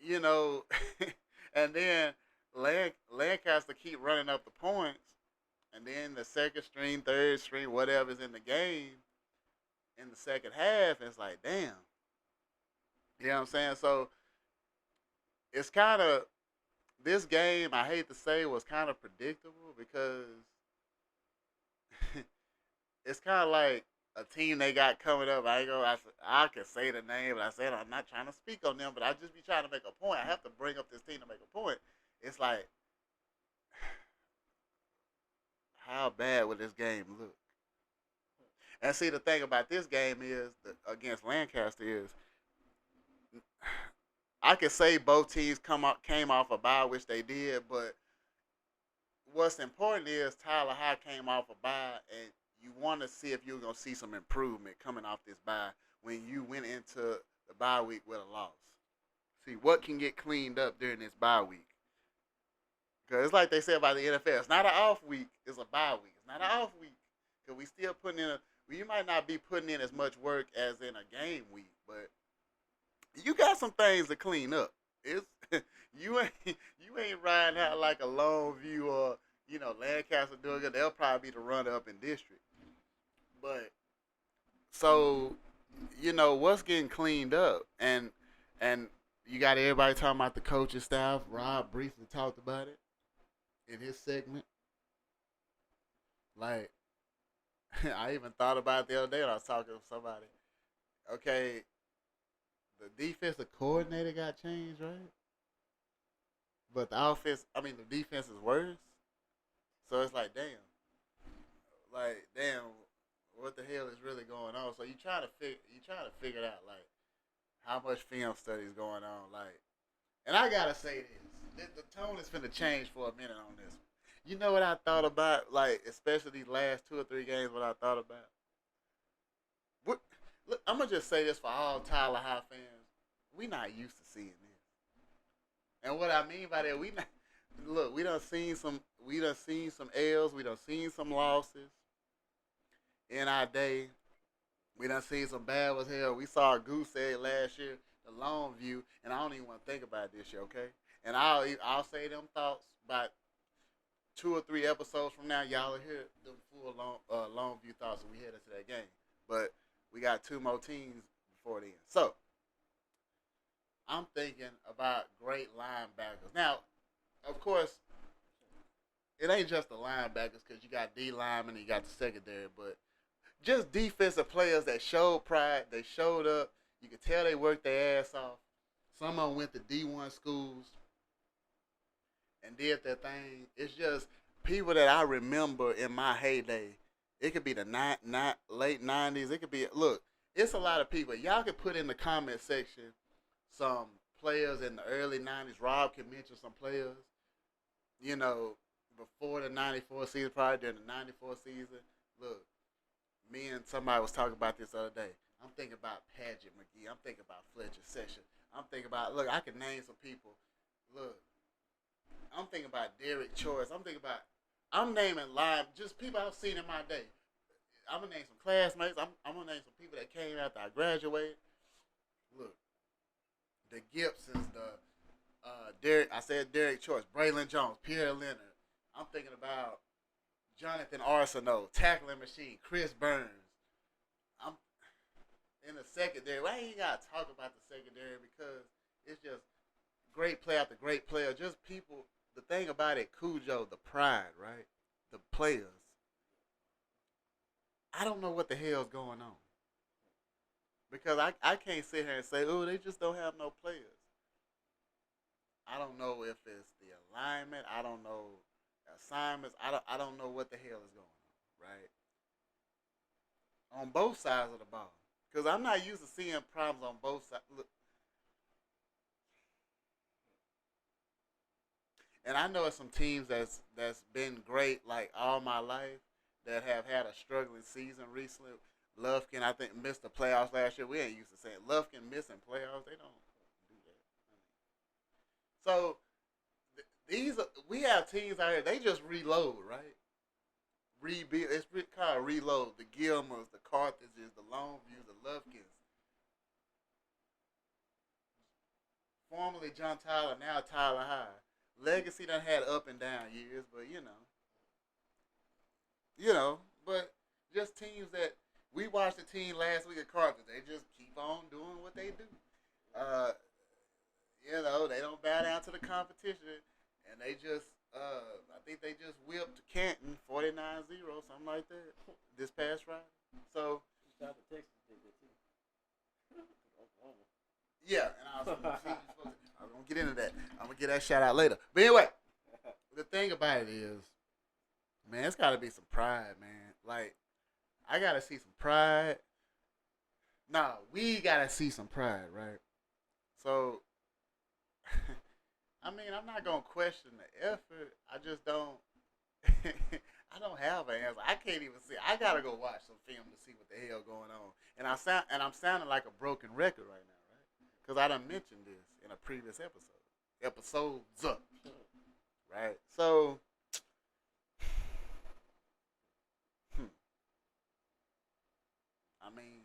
you know, and then Lancaster keep running up the points, and then the second string, third string, whatever's in the game in the second half, it's like, damn. You know what I'm saying? So it's kind of this game. I hate to say was kind of predictable because it's kind of like a team they got coming up. I ain't gonna. I can say the name, but I said I'm not trying to speak on them. But I just be trying to make a point. I have to bring up this team to make a point. It's like, how bad would this game look? And see, the thing about this game is against Lancaster is I could say both teams came off a bye, which they did, but what's important is Tyler High came off a bye, and you want to see if you're gonna see some improvement coming off this bye when you went into the bye week with a loss. See what can get cleaned up during this bye week, because it's like they say about the NFL. It's not an off week; it's a bye week. It's not an off week because we still putting in a. Well, you might not be putting in as much work as in a game week, but you got some things to clean up. It's you ain't riding out like a Lone View or Lancaster doing it. They'll probably be the runner up in district. But so what's getting cleaned up, and you got everybody talking about the coaching staff. Rob briefly talked about it in his segment. Like I even thought about it the other day when I was talking to somebody. Okay, the defensive coordinator got changed, right? But the defense is worse. So it's like damn, what the hell is really going on? So you trying to figure it out, like how much film study is going on, like. And I gotta say this, the tone is finna change for a minute on this. You know what I thought about, like especially these last 2 or 3 games. What I thought about. What, look, I'm gonna just say this for all Tyler High fans. We not used to seeing this. And what I mean by that, we not look. We done seen some L's. We done seen some losses in our day. We done seen some bad as hell. We saw a goose egg last year, the long view, and I don't even want to think about this year, okay? And I'll say them thoughts about 2 or 3 episodes from now. Y'all will hear them full long view thoughts when we head into that game. But We got two more teams before then. So I'm thinking about great linebackers. Now, of course, it ain't just the linebackers because you got D linemen and you got the secondary, but just defensive players that showed pride. They showed up. You could tell they worked their ass off. Some of them went to D1 schools and did their thing. It's just people that I remember in my heyday. It could be the late 90s. It could be, look, it's a lot of people. Y'all can put in the comment section some players in the early 90s. Rob can mention some players, you know, before the 94 season, probably during the 94 season. Look, me and somebody was talking about this the other day. I'm thinking about Paget McGee. I'm thinking about Fletcher Session. I'm thinking about, look, I can name some people. Look, I'm thinking about Derek Choice. I'm naming live, just people I've seen in my day. I'm going to name some classmates. I'm going to name some people that came after I graduated. Look, the Gibsons, Derek Choice, Braylon Jones, Pierre Leonard. I'm thinking about Jonathan Arsenault, tackling machine, Chris Burns. I'm in the secondary. Why ain't you got to talk about the secondary because it's just great player after great player. Just people. The thing about it, Cujo, the pride, right? The players. I don't know what the hell's going on because I can't sit here and say, oh, they just don't have no players. I don't know if it's the alignment. I don't know assignments. I don't know what the hell is going on, right? On both sides of the ball. Because I'm not used to seeing problems on both sides. Look, and I know it's some teams that's been great like all my life that have had a struggling season recently. Lufkin, I think, missed the playoffs last year. We ain't used to saying Lufkin missing playoffs. They don't do that. So we have teams out here. They just reload, right? Rebuild. It's called reload. The Gilmers, the Carthages, the Longviews, the Lufkins. Formerly John Tyler, now Tyler High. Legacy done had up and down years, but but just teams that we watched the team last week at Carthage. They just keep on doing what they do. Uh, they don't bow down to the competition, and they just, I think they just whipped Canton 49-0, something like that, this past Friday. So, yeah, and I was gonna get into that. I'm gonna get that shout out later. But anyway, the thing about it is, man, it's gotta be some pride, man. Like, I gotta see some pride. Nah, we gotta see some pride, right? So, I mean, I'm not gonna question the effort. I just don't. I don't have an answer. I can't even see. I gotta go watch some film to see what the hell going on. I'm sounding like a broken record right now, right? Because I done mentioned this in a previous episodes, right? So, I mean,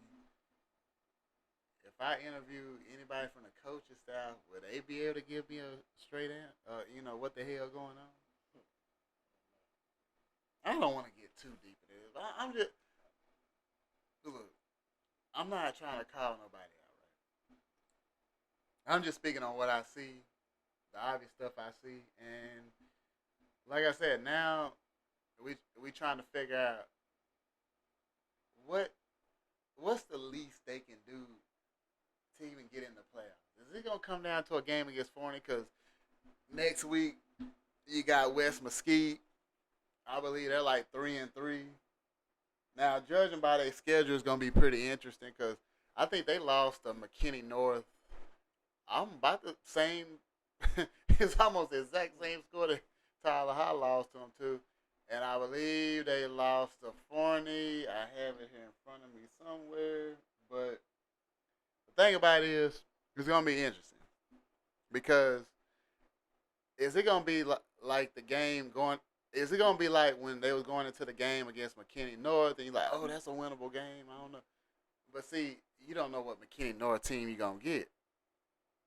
if I interview anybody from the coaching staff, would they be able to give me a straight answer? What the hell going on? I don't want to get too deep in this. I'm just look. I'm not trying to call nobody out, right? I'm just speaking on what I see, the obvious stuff I see, and like I said, now we trying to figure out what what's the least they can do to even get in the playoffs. Is it gonna come down to a game against Forney? Because next week you got West Mesquite. I believe they're like 3-3. Now, judging by their schedule, is gonna be pretty interesting because I think they lost to McKinney North. I'm about the same. It's almost the exact same score that Tyler High lost to them too, and I believe they lost to Forney. I have it here in front of me somewhere, but the thing about it is, it's gonna be interesting because is it gonna be like the game going? Is it gonna be like when they was going into the game against McKinney North and you're like, oh, that's a winnable game? I don't know, but see, you don't know what McKinney North team you're gonna get,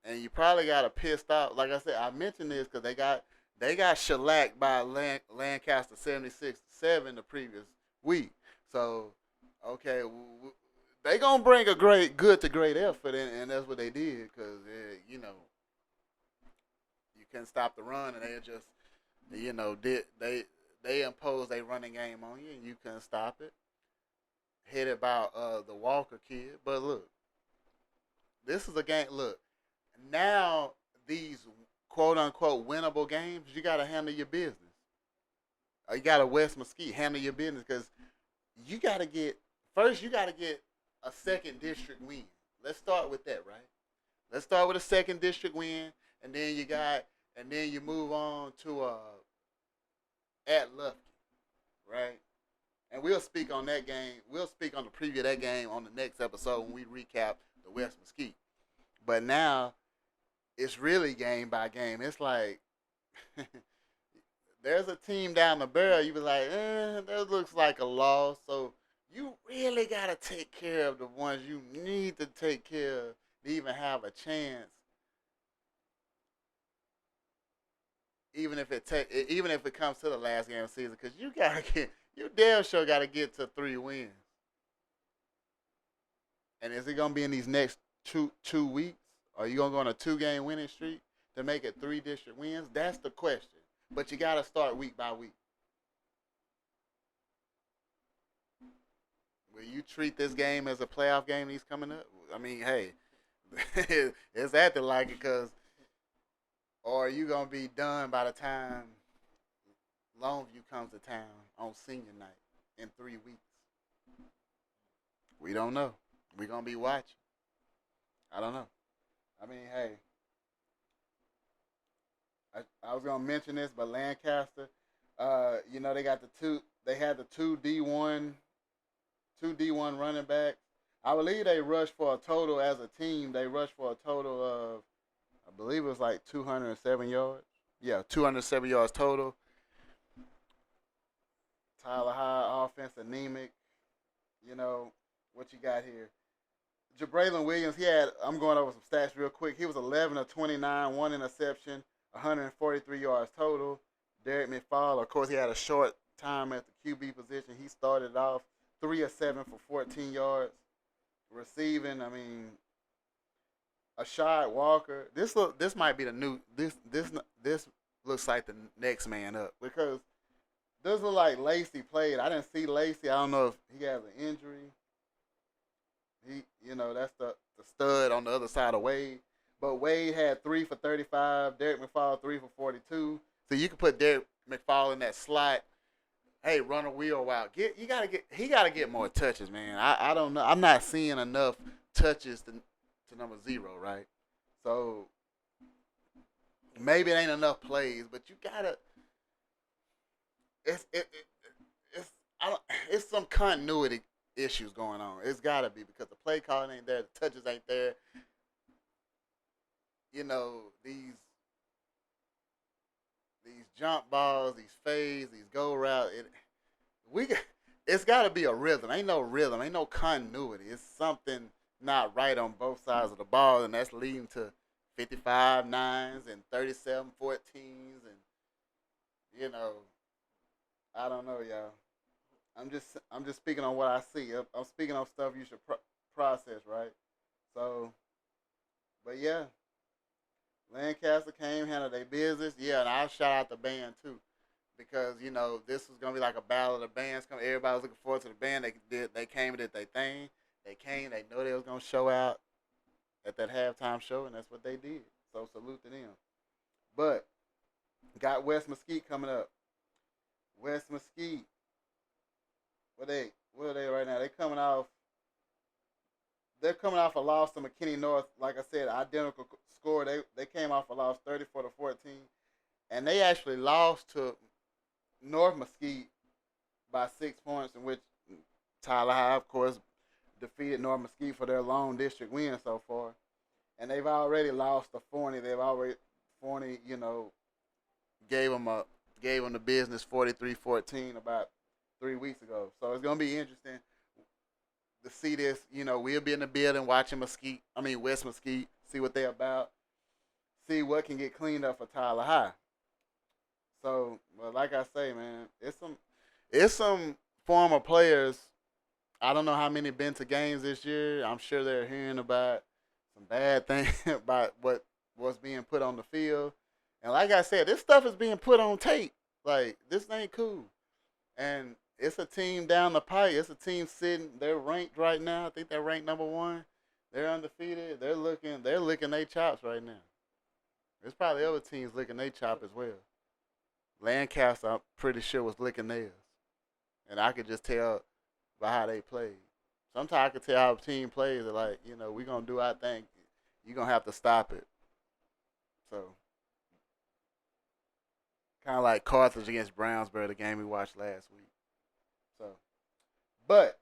and you probably got a pissed off. Like I said, I mentioned this because they got shellacked by Lancaster 76-7 the previous week. So okay, they gonna bring a good to great effort, and that's what they did. Cause you know, you couldn't stop the run, and they just, you know, did they imposed a running game on you, and you couldn't stop it. Headed by the Walker kid, but look, this is a game. Look, now these quote unquote winnable games, you gotta handle your business. You gotta West Mesquite handle your business because you gotta get first. You gotta get a second district win. Let's start with that, right? Let's start with a second district win, and then you move on to at Lufkin, right? And we'll speak on that game. We'll speak on the preview of that game on the next episode when we recap the West Mesquite. But now it's really game by game. It's like there's a team down the barrel. You be like, that looks like a loss. So you really gotta take care of the ones you need to take care of to even have a chance. Even if it comes to the last game of the season, because you damn sure gotta get to 3 wins. And is it gonna be in these next two weeks? Are you gonna go on a 2 game winning streak to make it 3 district wins? That's the question. But you gotta start week by week. Will you treat this game as a playoff game? These coming up. I mean, hey, it's acting like it because, or are you gonna be done by the time Longview comes to town on senior night in 3 weeks? We don't know. We're gonna be watching. I don't know. I mean, hey, I was gonna mention this, but Lancaster, you know, they got the two. They had the two D1 running backs. I believe they rushed for a total as a team. They rushed for a total of, I believe it was like 207 yards. Yeah, 207 yards total. Tyler High offense anemic. You know what you got here. Jabraylon Williams, I'm going over some stats real quick. He was 11 of 29, one interception, 143 yards total. Derek McFall, of course, he had a short time at the QB position. He started off 3 of 7 for 14 yards. Receiving, I mean, Ashad Walker. This might be the new this looks like the next man up because this look like Lacey played. I didn't see Lacey. I don't know if he has an injury. That's the stud on the other side of Wade. But Wade had 3 for 35. Derek McFall 3 for 42. So you can put Derek McFall in that slot. Hey, run a wheel out. He gotta get more touches, man. I don't know. I'm not seeing enough touches to number 0, right? So maybe it ain't enough plays, but you gotta. It's I don't. It's some continuity issues going on. It's gotta be because the play calling ain't there, the touches ain't there. You know these jump balls, these fades, these go routes. It's got to be a rhythm. Ain't no rhythm. Ain't no continuity. It's something not right on both sides of the ball, and that's leading to 55 nines and 37 14s, and I don't know, y'all. I'm just speaking on what I see. I'm speaking on stuff you should process, right? So, but yeah, Lancaster came, handled their business. Yeah, and I'll shout out the band too, because this was gonna be like a battle of the bands. Everybody was looking forward to the band. They came and did their thing. They came. They know they was gonna show out at that halftime show, and that's what they did. So salute to them. But got West Mesquite coming up. West Mesquite. What are they right now? They're coming off a loss to McKinney North. Like I said, identical score. They came off a loss 34-14, and they actually lost to North Mesquite by 6 points, in which Tyler High, of course, defeated North Mesquite for their lone district win so far. And they've already lost to Forney. Forney, gave them the business 43-14 about 3 weeks ago. So it's gonna be interesting to see this. We'll be in the building watching West Mesquite, see what they're about, see what can get cleaned up for Tyler High. So, like I say, man, it's some former players. I don't know how many been to games this year. I'm sure they're hearing about some bad things about what's being put on the field. And like I said, this stuff is being put on tape. Like this ain't cool. And it's a team down the pike. It's a team sitting. They're ranked right now. I think they're ranked number one. They're undefeated. They're looking. They're licking their chops right now. There's probably other teams licking their chop as well. Lancaster, I'm pretty sure was licking theirs, and I could just tell by how they played. Sometimes I could tell how a team plays. They're like, we gonna do our thing. You gonna have to stop it. So kind of like Carthage against Brownsburg, the game we watched last week. So, but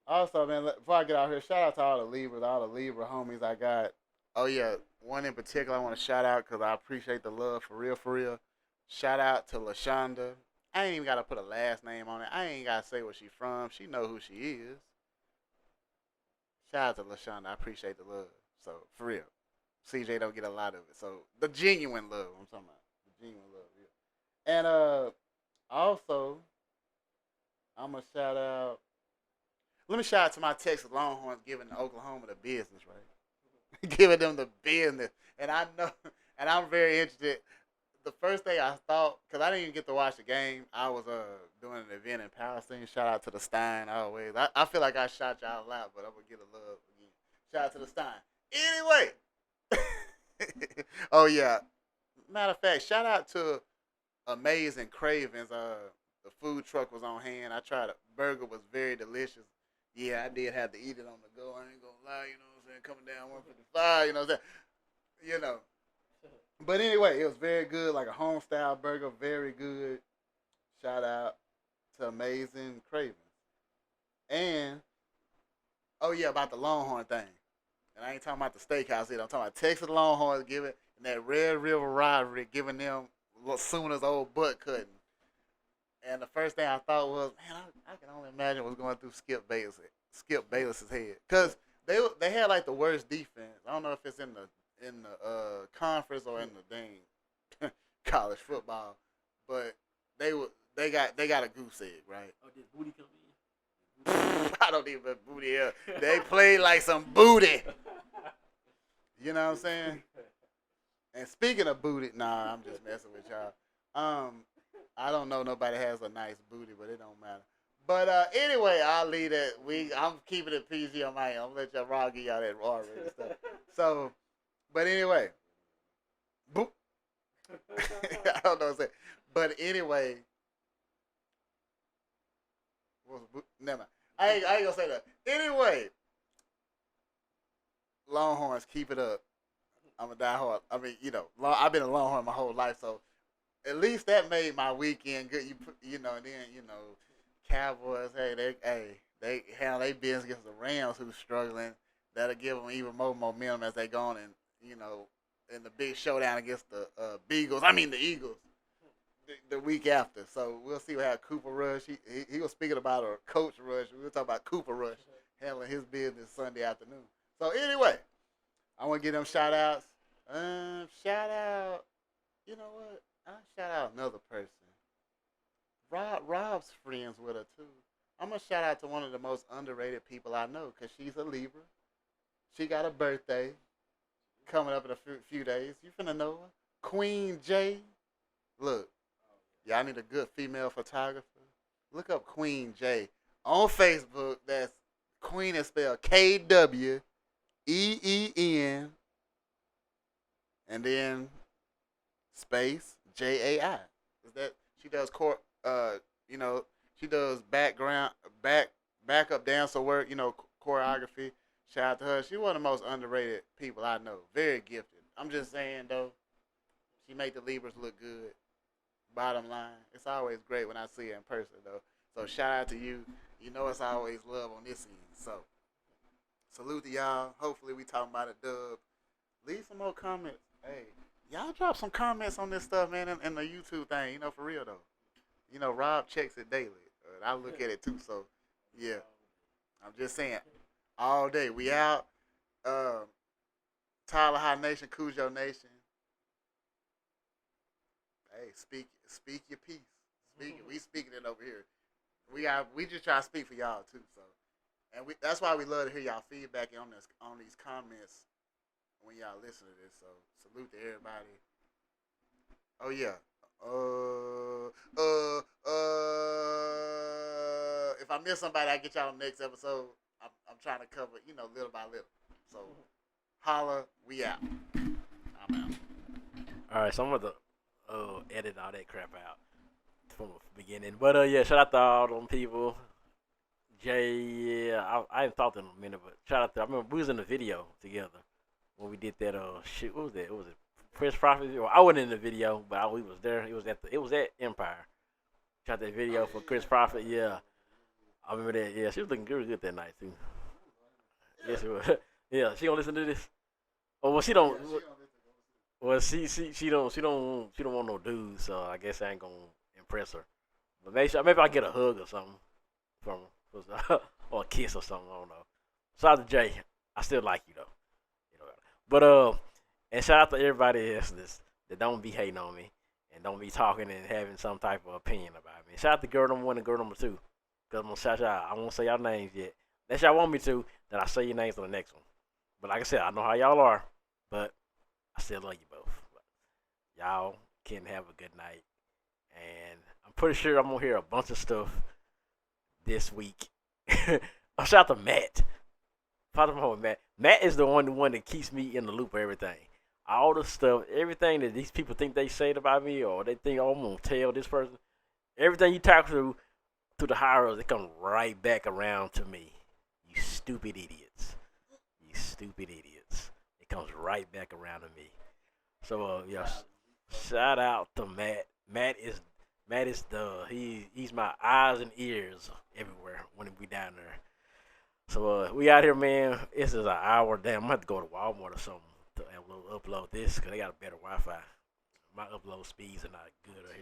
also, man, before I get out here, shout out to all the Libra homies I got. Oh yeah, one in particular I want to shout out because I appreciate the love for real, for real. Shout out to Lashonda. I ain't even gotta put a last name on it. I ain't gotta say where she from. She know who she is. Shout out to Lashonda. I appreciate the love. So for real, CJ don't get a lot of it. So the genuine love I'm talking about, the genuine love. Yeah. And also I'm gonna shout out. Let me shout out to my Texas Longhorns giving Oklahoma the business, right? Giving them the business. And I know, and I'm very interested. The first thing I thought, because I didn't even get to watch the game, I was doing an event in Palestine. Shout out to the Stein always. I feel like I shot y'all out, but I'm going to get a love again. Shout out to the Stein. Anyway. Oh, yeah. Matter of fact, shout out to Amazing Cravens. The food truck was on hand. I tried it. Burger was very delicious. Yeah, I did have to eat it on the go. I ain't going to lie, you know what I'm saying? Coming down 155, you know what I'm saying? You know. But anyway, it was very good, like a home style burger, very good. Shout out to Amazing Cravens. And oh yeah, about the Longhorn thing. And I ain't talking about the steakhouse either. I'm talking about Texas Longhorns giving and that Red River rivalry giving them Sooners old butt cutting. And the first thing I thought was, man, I can only imagine what's going through Skip Bayless's head, cause they had like the worst defense. I don't know if it's in the conference or in the dang college football, but they got a goose egg, right? Oh, did Booty come I don't even booty here. They played like some booty. You know what I'm saying? And speaking of booty, nah, I'm just messing with y'all. I don't know nobody has a nice booty, but it don't matter. But anyway, I'll leave that. I'm keeping it PG on my end. I'm gonna let y'all raw give y'all that raw and stuff. So, but anyway, boop. I don't know what I'm saying. But anyway, never mind. I ain't gonna say that. Anyway, Longhorns, keep it up. I'm a diehard. I mean, I've been a Longhorn my whole life, so at least that made my weekend good. And then Cowboys. They handle their business against the Rams, who's struggling. That'll give them even more momentum as they go on and in the big showdown against the the Eagles, the week after. So we'll see what happens. Cooper Rush. He was speaking about a coach Rush. We were talking about Cooper Rush handling his business Sunday afternoon. So anyway, I want to give them shout outs. Shout out. You know what? I'll shout out another person. Rob's friends with her too. I'm gonna shout out to one of the most underrated people I know because she's a Libra. She got a birthday coming up in a few days. You finna know her, Queen J. Look, y'all need a good female photographer. Look up Queen J on Facebook. That's Queen is spelled KWEEN, and then space JAI. Is that she does she does backup dancer work, choreography. Shout out to her. She's one of the most underrated people I know. Very gifted. I'm just saying though, she make the Libras look good. Bottom line, it's always great when I see her in person though. So shout out to you. You know it's always love on this end. So salute to y'all. Hopefully we talking about a dub. Leave some more comments. Hey, y'all drop some comments on this stuff, man, in the YouTube thing. For real though. Rob checks it daily. I look at it too. So yeah, I'm just saying. All day we out. Tyler High Nation, Cujo Nation. Hey, speak your piece. We speaking it over here. We just try to speak for y'all too. So, and that's why we love to hear y'all feedback on these comments when y'all listen to this. So salute to everybody. Oh yeah. If I miss somebody, I get y'all on the next episode. I'm trying to cover, little by little. So holla, we out. I'm out. All right, so I'm gonna edit all that crap out from the beginning. But yeah, shout out to all them people. Jay, yeah, I ain't talked to him in a minute, but shout out to. I remember we was in the video together when we did that. Shit, what was that? It was a Prince Prophet. Well, I wasn't in the video, but we was there. It was at Empire. Shot that video for Chris Prophet. Yeah, I remember that. Yeah, she was looking really good that night too. Yes, she was. Yeah, she gonna listen to this. Oh well, she don't. Well, she don't want no dude, so I guess I ain't gonna impress her. But maybe I get a hug or something from her, or a kiss or something. I don't know. Shout out to Jay. I still like you though. You know. But and shout out to everybody else that don't be hating on me and don't be talking and having some type of opinion about me. Shout out to girl number one and girl number two. Cause I'm gonna shout y'all. I won't say y'all names yet. Unless y'all want me to, then I'll say your names on the next one. But like I said, I know how y'all are, but I still love you both. But y'all can have a good night. And I'm pretty sure I'm gonna hear a bunch of stuff this week. Shout out to Matt. Father from Matt. Matt is the one that keeps me in the loop of everything. All the stuff, everything that these people think they said about me, or they think, oh, I'm gonna tell this person. Everything you talk to the higher ups, it comes right back around to me. You stupid idiots. You stupid idiots. It comes right back around to me. So yeah, shout out to Matt. Matt is he's my eyes and ears everywhere when we down there. So we out here, man. This is an hour. Damn, I'm gonna have to go to Walmart or something to upload this because they got a better Wi-Fi. My upload speeds are not good right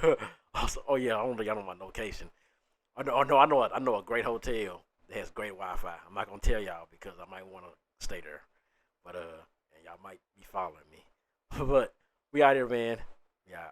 here. Also, oh yeah, I don't think y'all know my location. I know a great hotel that has great Wi-Fi. I'm not gonna tell y'all because I might want to stay there, but and y'all might be following me. But we out here, man. Yeah.